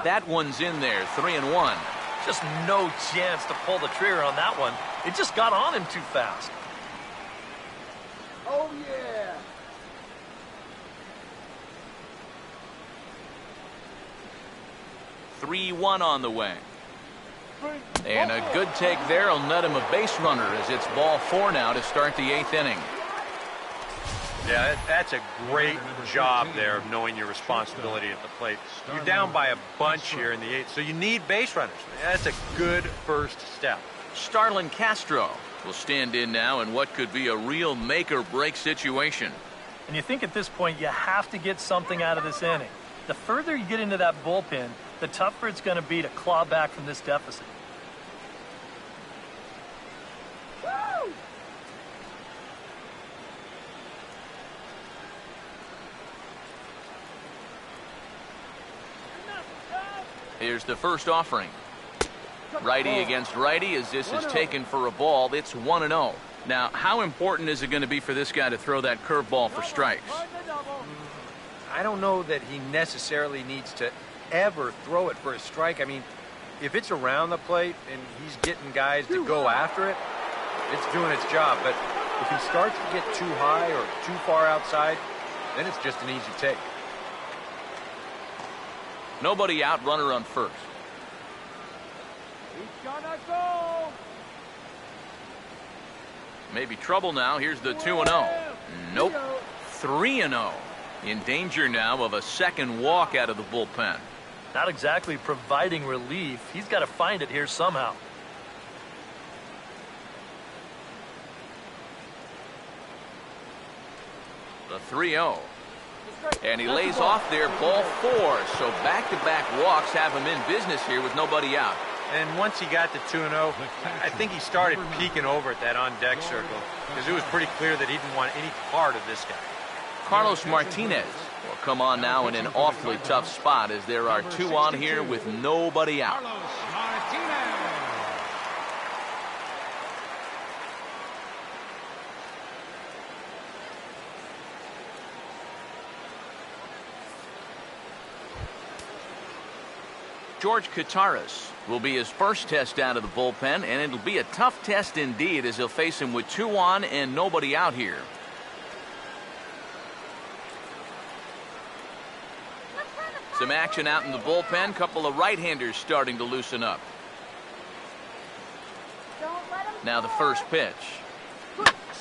That one's in there. 3-1. Just no chance to pull the trigger on that one. It just got on him too fast. Oh, yeah. On the way. And a good take there will net him a base runner as it's ball 4 now to start the 8th inning. Yeah, that's a great job there of knowing your responsibility at the plate. You're down by a bunch here in the 8th, so you need base runners. That's a good first step. Starlin Castro will stand in now in what could be a real make-or-break situation. And you think at this point you have to get something out of this inning. The further you get into that bullpen, the tougher it's going to be to claw back from this deficit. Woo! Here's the first offering. Righty against righty as this is taken for a ball. It's 1-0. Now, how important is it going to be for this guy to throw that curveball for strikes? I don't know that he necessarily needs to ever throw it for a strike. I mean, if it's around the plate and he's getting guys to go after it, it's doing its job. But if he starts to get too high or too far outside, then it's just an easy take. Nobody out, runner on first. He's gonna go. Maybe trouble now. Here's the 2-0. Nope. 3-0. In danger now of a second walk out of the bullpen. Not exactly providing relief. He's got to find it here somehow. The 3-0. And he lays off there, ball 4. So back-to-back walks have him in business here with nobody out. And once he got to 2-0, I think he started peeking over at that on-deck circle because it was pretty clear that he didn't want any part of this guy. Carlos Martinez will come on now in an awfully tough spot as there are 2 on here with nobody out. Carlos Martinez. George Kataris will be his first test out of the bullpen, and it'll be a tough test indeed as he'll face him with 2 on and nobody out here. Some action out in the bullpen. Couple of right-handers starting to loosen up. Now the first pitch.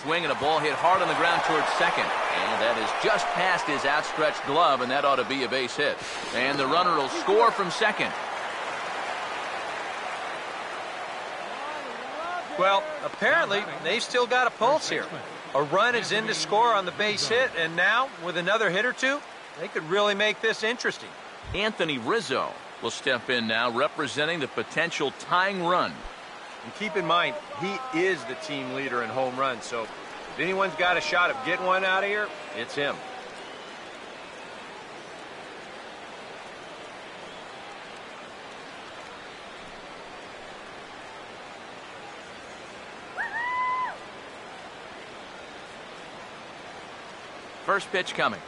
Swing and a ball hit hard on the ground towards second. And that is just past his outstretched glove, and that ought to be a base hit. And the runner will score from second. Well, apparently, they've still got a pulse here. A run is in to score on the base hit, and now, with another hit or two, they could really make this interesting. Anthony Rizzo will step in now, representing the potential tying run. And keep in mind, he is the team leader in home runs, so if anyone's got a shot of getting one out of here, it's him. First pitch coming.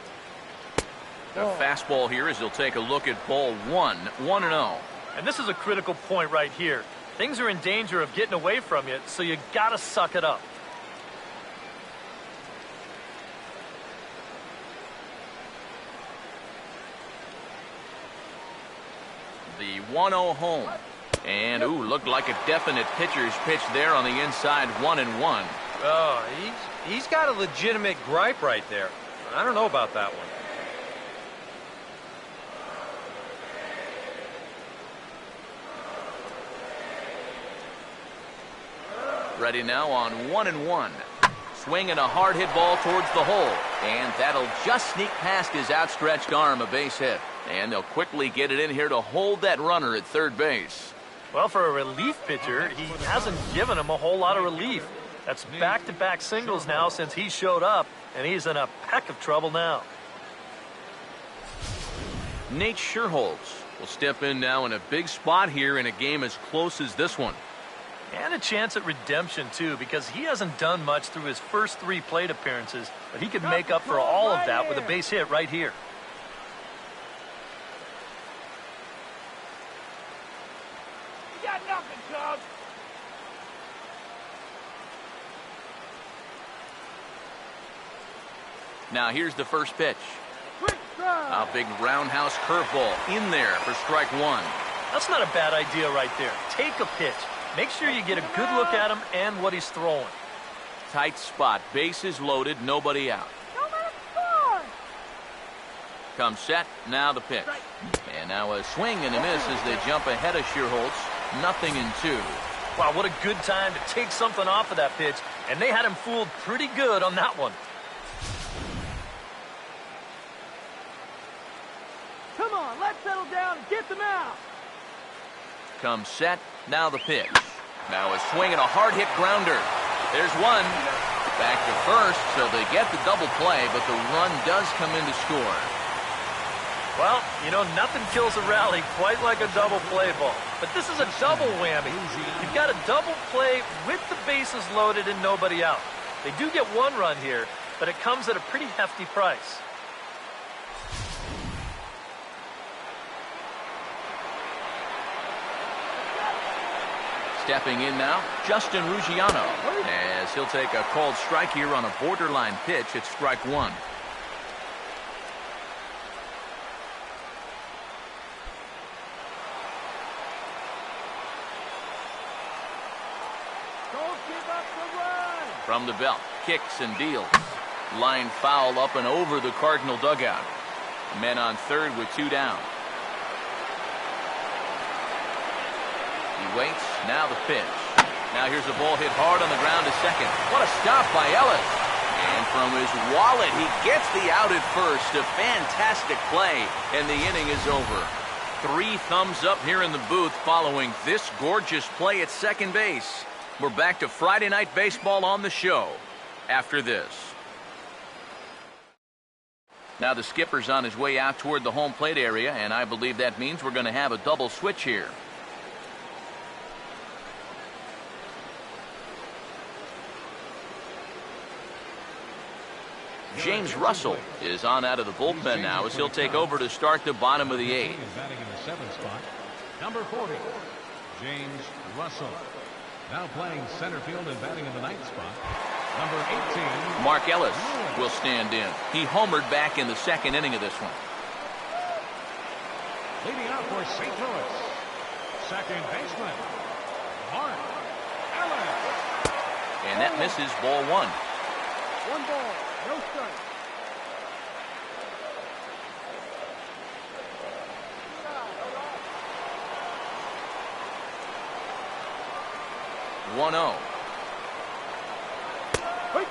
A fastball here as he'll take a look at ball one. 1-0. And this is a critical point right here. Things are in danger of getting away from you, so you got to suck it up. The 1-0 home. And, looked like a definite pitcher's pitch there on the inside. 1-1. Oh, he's got a legitimate gripe right there. I don't know about that one. Ready now on 1-1. Swinging a hard hit ball towards the hole. And that'll just sneak past his outstretched arm, a base hit. And they'll quickly get it in here to hold that runner at third base. Well, for a relief pitcher, he hasn't given him a whole lot of relief. That's back-to-back singles now since he showed up, and he's in a peck of trouble now. Nate Scherholz will step in now in a big spot here in a game as close as this one. And a chance at redemption, too, because he hasn't done much through his first 3 plate appearances, but he could make up for all of that with a base hit right here. You got nothing, Cubs. Now here's the first pitch. A big roundhouse curveball in there for strike one. That's not a bad idea right there. Take a pitch. Make sure you get a good look at him and what he's throwing. Tight spot. Bases loaded. Nobody out. Comes set. Now the pitch. And now a swing and a miss as they jump ahead of Scherholz. 0-2. Wow, what a good time to take something off of that pitch. And they had him fooled pretty good on that one. Come on, let's settle down and get them out. Comes set. Now the pitch. Now a swing and a hard hit grounder. There's one. Back to first, so they get the double play, but the run does come in to score. Well, you know, nothing kills a rally quite like a double play ball. But this is a double whammy. You've got a double play with the bases loaded and nobody out. They do get one run here, but it comes at a pretty hefty price. Stepping in now, Justin Ruggiano, as he'll take a called strike here on a borderline pitch at strike one. Don't give up the run. From the belt, kicks and deals. Line foul up and over the Cardinal dugout. Men on third with 2 down. He waits, now the pitch. Now here's a ball hit hard on the ground to second. What a stop by Ellis. And from his wallet, he gets the out at first. A fantastic play, and the inning is over. 3 thumbs up here in the booth following this gorgeous play at second base. We're back to Friday Night Baseball on the show after this. Now the skipper's on his way out toward the home plate area, and I believe that means we're going to have a double switch here. James Russell is on out of the bullpen now as he'll take over to start the bottom of the 8th. Batting in the 7th spot, number 40, James Russell. Now playing center field and batting in the 9th spot, number 18, Mark Ellis will stand in. He homered back in the 2nd inning of this one. leading out for St. Louis, second baseman, Mark Ellis. And that misses ball 1. 1 ball, no strike. One 0.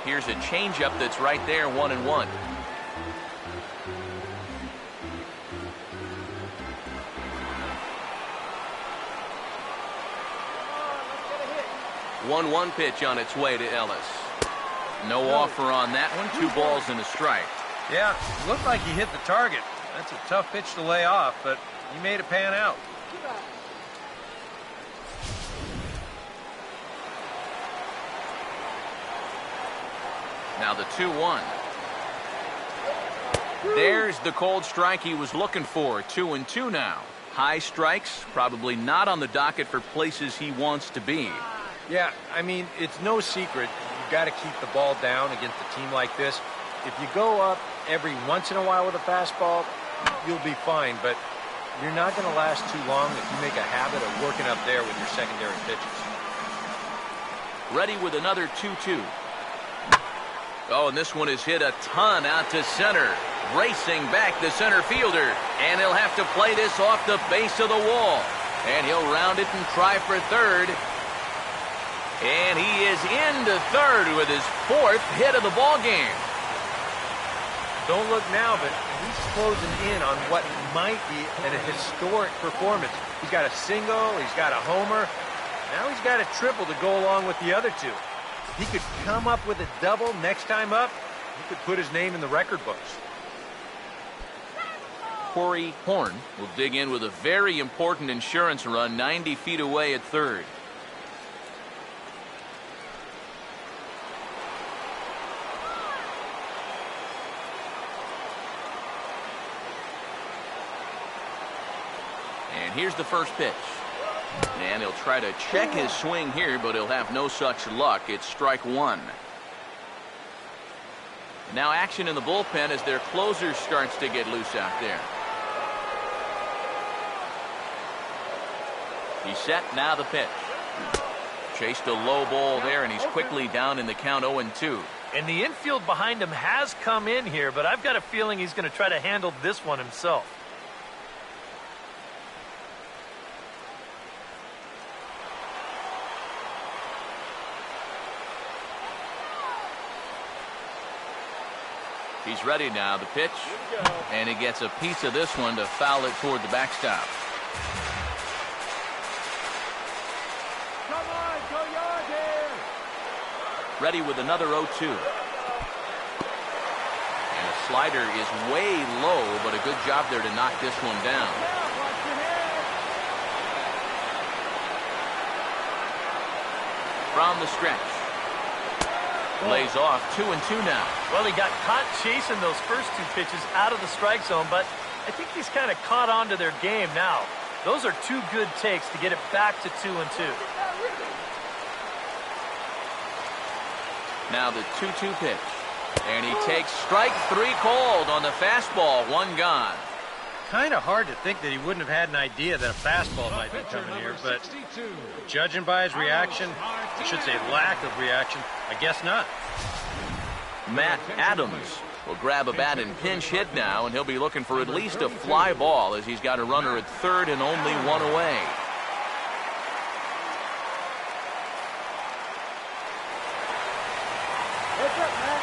Here's a changeup that's right there, 1-1. One 1 pitch on its way to Ellis. No offer on that one. 2 balls and a strike. Yeah, looked like he hit the target. That's a tough pitch to lay off, but he made it pan out. Now the 2-1. There's the cold strike he was looking for. 2-2 now. High strikes, probably not on the docket for places he wants to be. Yeah, I mean, it's no secret. You've got to keep the ball down against a team like this. If you go up every once in a while with a fastball, you'll be fine, but you're not going to last too long if you make a habit of working up there with your secondary pitches. Ready with another 2-2. Oh, and this one is hit a ton out to center. Racing back the center fielder. And he'll have to play this off the base of the wall. And he'll round it and try for third. And he is into third with his 4th hit of the ball game. Don't look now, but he's closing in on what might be an historic performance. He's got a single, he's got a homer. Now he's got a triple to go along with the other two. If he could come up with a double next time up, he could put his name in the record books. Corey Horn will dig in with a very important insurance run 90 feet away at third. And here's the first pitch. And he'll try to check his swing here, but he'll have no such luck. It's strike one. Now action in the bullpen as their closer starts to get loose out there. He's set, now the pitch. Chased a low ball there, and he's quickly down in the count 0-2. And the infield behind him has come in here, but I've got a feeling he's going to try to handle this one himself. He's ready now, the pitch. And he gets a piece of this one to foul it toward the backstop. Come on, go yard here. Ready with another 0-2. And a slider is way low, but a good job there to knock this one down. Watch your head. From the stretch. Lays off 2-2 now. Well, he got caught chasing those first two pitches out of the strike zone, but I think he's kind of caught on to their game now. Those are two good takes to get it back to 2-2. Now the 2-2 pitch. And he takes strike three called on the fastball. One gone. Kind of hard to think that he wouldn't have had an idea that a fastball might be coming here, but judging by his reaction, I should say lack of reaction, I guess not. Matt Adams will grab a bat and pinch hit now, and he'll be looking for at least a fly ball as he's got a runner at third and only one away. What's up, Matt?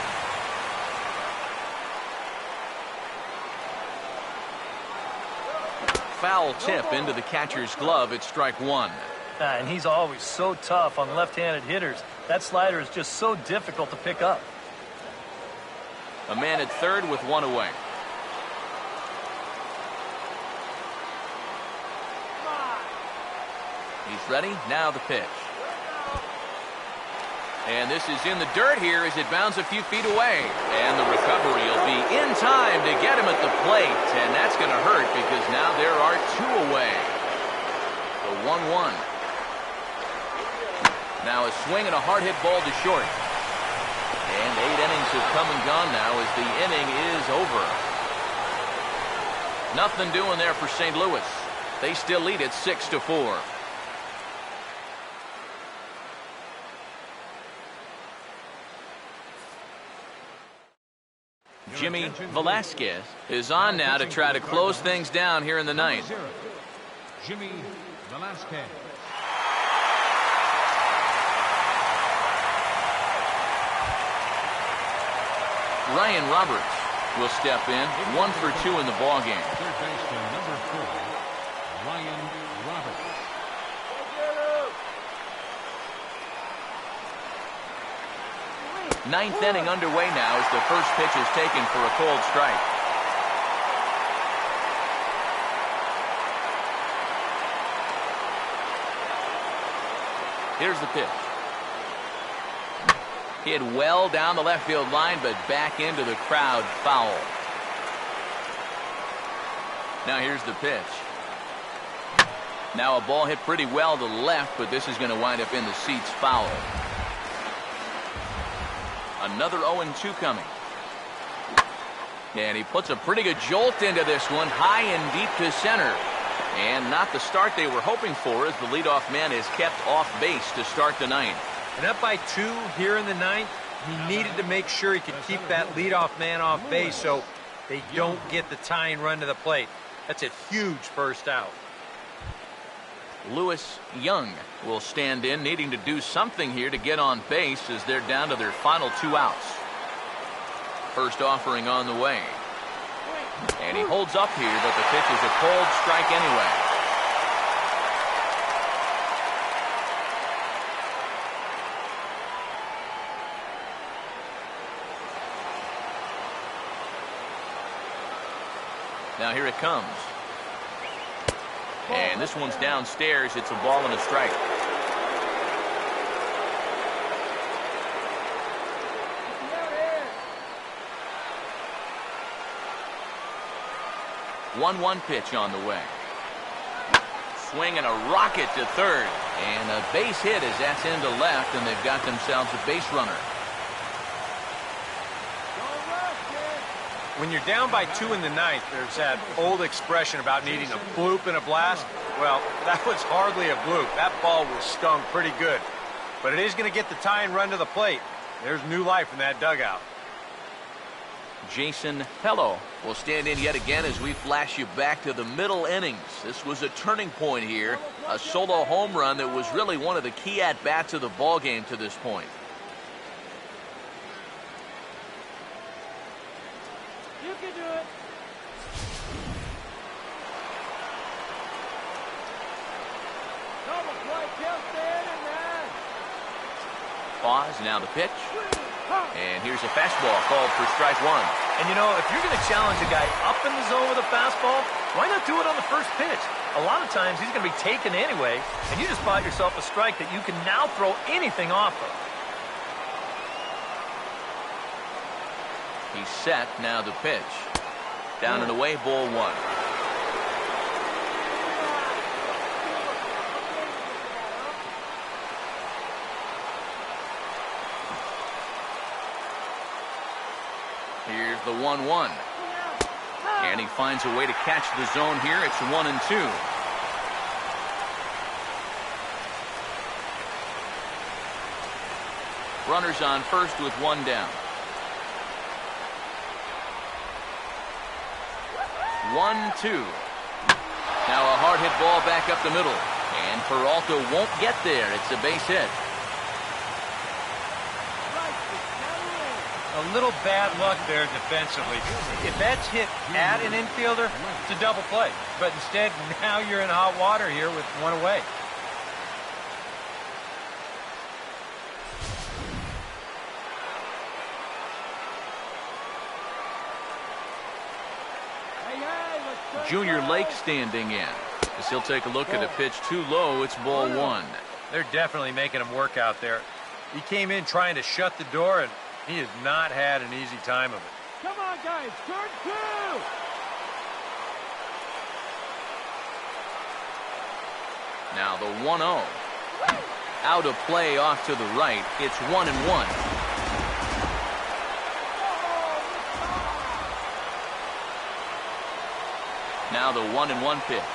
Foul tip into the catcher's glove at strike one. And he's always so tough on left-handed hitters. That slider is just so difficult to pick up. A man at third with one away. He's ready. Now the pitch. And this is in the dirt here as it bounds a few feet away. And the recovery will be in time to get him at the plate. And that's going to hurt because now there are two away. The 1-1. Now a swing and a hard hit ball to short. And 8 innings have come and gone now as the inning is over. Nothing doing there for St. Louis. They still lead it 6-4. Jimmy Velasquez is on now to try to close things down here in the ninth. Jimmy Velasquez. Ryan Roberts will step in, 1 for 2 in the ballgame. Third baseman number 4, Ryan Roberts. Ninth inning underway now as the first pitch is taken for a cold strike. Here's the pitch. Hit well down the left field line, but back into the crowd, foul. Now here's the pitch. Now a ball hit pretty well to the left, but this is going to wind up in the seats foul. Another 0-2 coming. And he puts a pretty good jolt into this one, high and deep to center. And not the start they were hoping for, as the leadoff man is kept off base to start the ninth. And up by 2 here in the ninth, he needed to make sure he could keep that leadoff man off base so they don't get the tying run to the plate. That's a huge first out. Lewis Young will stand in, needing to do something here to get on base as they're down to their final 2 outs. First offering on the way. And he holds up here, but the pitch is a cold strike anyway. Now here it comes. And this one's downstairs. It's a ball and a strike. One pitch on the way. Swing and a rocket to third. And a base hit as that's into left, and they've got themselves a base runner. When you're down by 2 in the ninth, there's that old expression about needing a bloop and a blast. Well, that was hardly a bloop. That ball was stung pretty good. But it is going to get the tying run to the plate. There's new life in that dugout. Jason Pello will stand in yet again as we flash you back to the middle innings. This was a turning point here. A solo home run that was really one of the key at-bats of the ball game to this point. You can do it. Double play, kill, stand in there. Pause, now the pitch. And here's a fastball called for strike 1. And you know, if you're going to challenge a guy up in the zone with a fastball, why not do it on the first pitch? A lot of times he's going to be taken anyway, and you just bought yourself a strike that you can now throw anything off of. He's set, now the pitch. Down and away, ball 1. Here's the 1-1. And he finds a way to catch the zone here. It's 1-2. Runners on first with 1 down. 1-2. Now a hard hit ball back up the middle. And Peralta won't get there. It's a base hit. A little bad luck there defensively. If that's hit at an infielder, it's a double play. But instead, now you're in hot water here with 1 away. Junior Lake standing in. As he'll take a look at a pitch too low, it's ball 1. They're definitely making him work out there. He came in trying to shut the door, and he has not had an easy time of it. Come on, guys. Turn 2. Now the 1-0. Out of play off to the right. It's 1-1. Now the 1-1 pitch.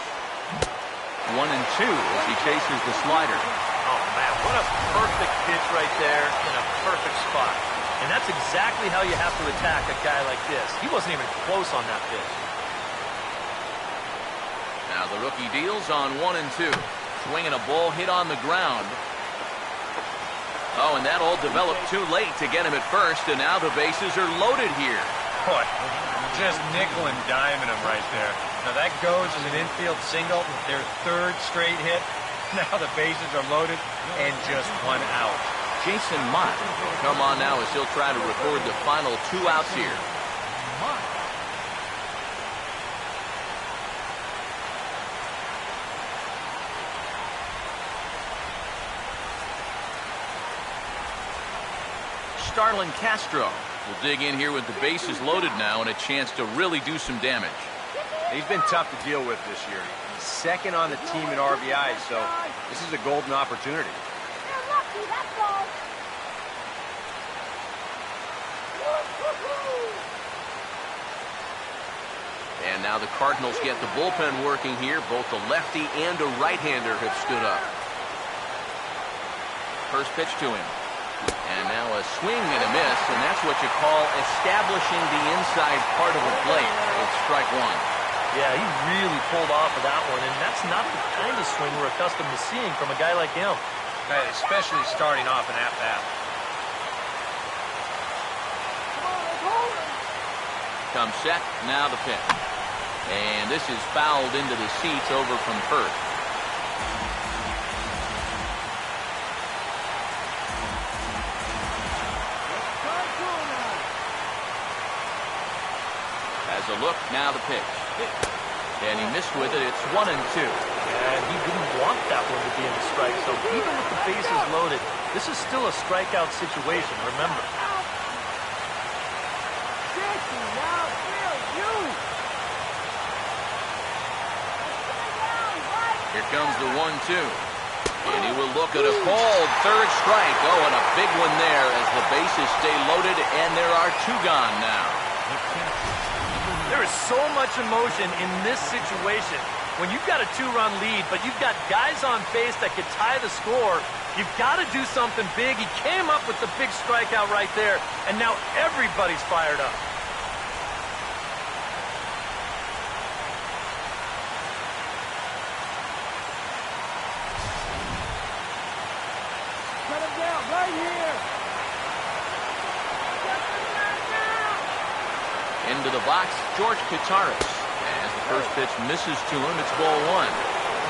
1-2 as he chases the slider. Oh, man, what a perfect pitch right there in a perfect spot. And that's exactly how you have to attack a guy like this. He wasn't even close on that pitch. Now the rookie deals on 1-2. Swinging a ball hit on the ground. Oh, and that all developed too late to get him at first, and now the bases are loaded here. Boy, just nickel and diming him right there. Now that goes as an infield single, their 3rd straight hit. Now the bases are loaded and just 1 out. Jason Mott will come on now as he'll try to record the final 2 outs here. Starlin Castro will dig in here with the bases loaded now and a chance to really do some damage. He's been tough to deal with this year. He's second on the team in RBI, so this is a golden opportunity. You're lucky, that's all. And now the Cardinals get the bullpen working here. Both a lefty and a right-hander have stood up. First pitch to him. And now a swing and a miss, and that's what you call establishing the inside part of a plate. It's strike one. Yeah, he really pulled off of that one, and that's not the kind of swing we're accustomed to seeing from a guy like him. Especially starting off an at-bat. Comes set, now the pitch. And this is fouled into the seats over from first. Has a look, now the pitch. And he missed with it, it's 1-2. And he didn't want that one to be in the strike, so even with the bases loaded, this is still a strikeout situation, remember. Here comes the 1-2. And he will look at a called third strike. Oh, and a big one there as the bases stay loaded, and there are two gone now. There is so much emotion in this situation. When you've got a two-run lead, but you've got guys on base that could tie the score, you've got to do something big. He came up with the big strikeout right there, and now everybody's fired up. Cut him down right here. Into the box, George Kataris. As the first pitch misses to him, it's ball one.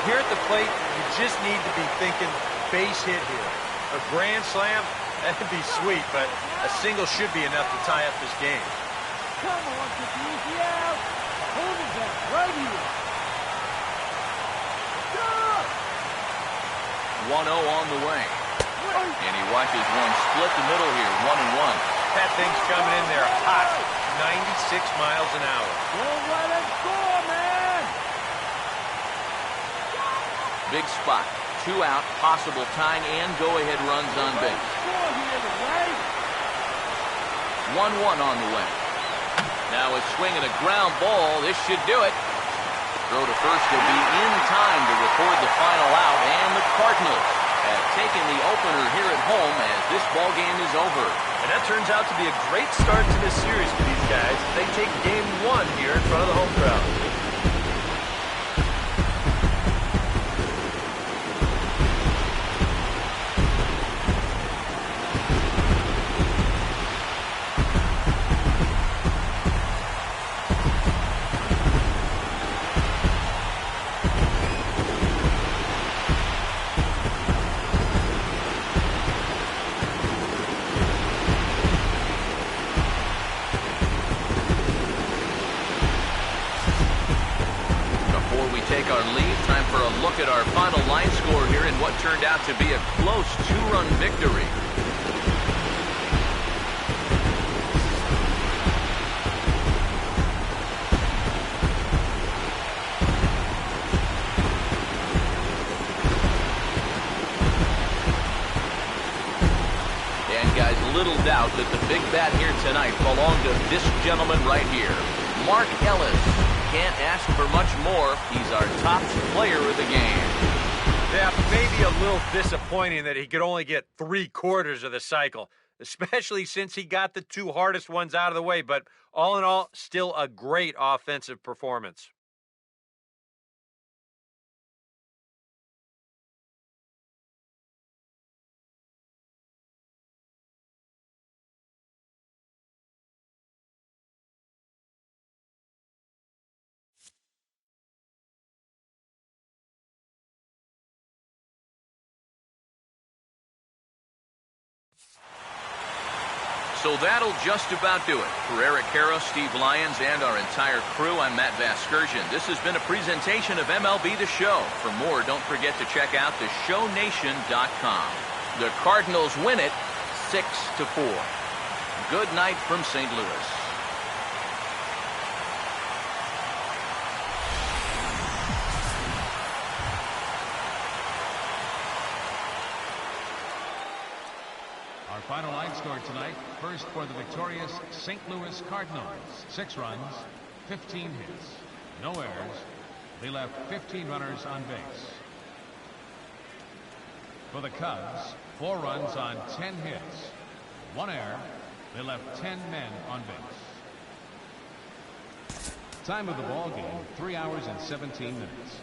Here at the plate, you just need to be thinking base hit here. A grand slam, that'd be sweet, but a single should be enough to tie up this game. Come on, get the easy out. Hold it down right here. 1-0 on the way. And he watches one split the middle here, 1-1. That thing's coming in there hot, 96 miles an hour. Don't let him score, man. Big spot. 2 out, possible tying and go-ahead runs on base. Score here tonight. 1-1 on the way. Now a swing and a ground ball. This should do it. Throw to first will be in time to record the final out, and the Cardinals have taken the opener here at home as this ball game is over. And that turns out to be a great start to this series for these guys. They take game one here in front of the home crowd. Take our lead. Time for a look at our final line score here in what turned out to be a close 2-run victory. And guys, little doubt that the big bat here tonight belonged to this gentleman right here, Mark Ellis. Can't ask for much more. He's our top player of the game. Yeah, maybe a little disappointing that he could only get 3/4 of the cycle, especially since he got the 2 hardest ones out of the way. But all in all, still a great offensive performance. So that'll just about do it. For Eric Harrow, Steve Lyons, and our entire crew, I'm Matt Vasgersian. This has been a presentation of MLB The Show. For more, don't forget to check out theshownation.com. The Cardinals win it 6-4. Good night from St. Louis. Our final line score tonight. First for the victorious St. Louis Cardinals. 6 runs, 15 hits, no errors. They left 15 runners on base. For the Cubs, 4 runs on 10 hits, 1 error. They left 10 men on base. Time of the ball game, 3 hours and 17 minutes.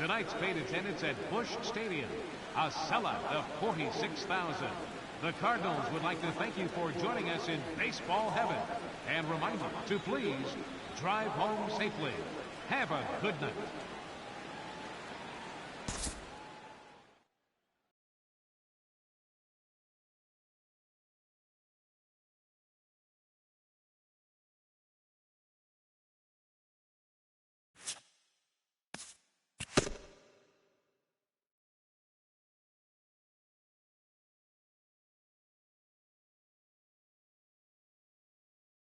Tonight's paid attendance at Busch Stadium, a sellout of 46,000. The Cardinals would like to thank you for joining us in baseball heaven and remind you to please drive home safely. Have a good night.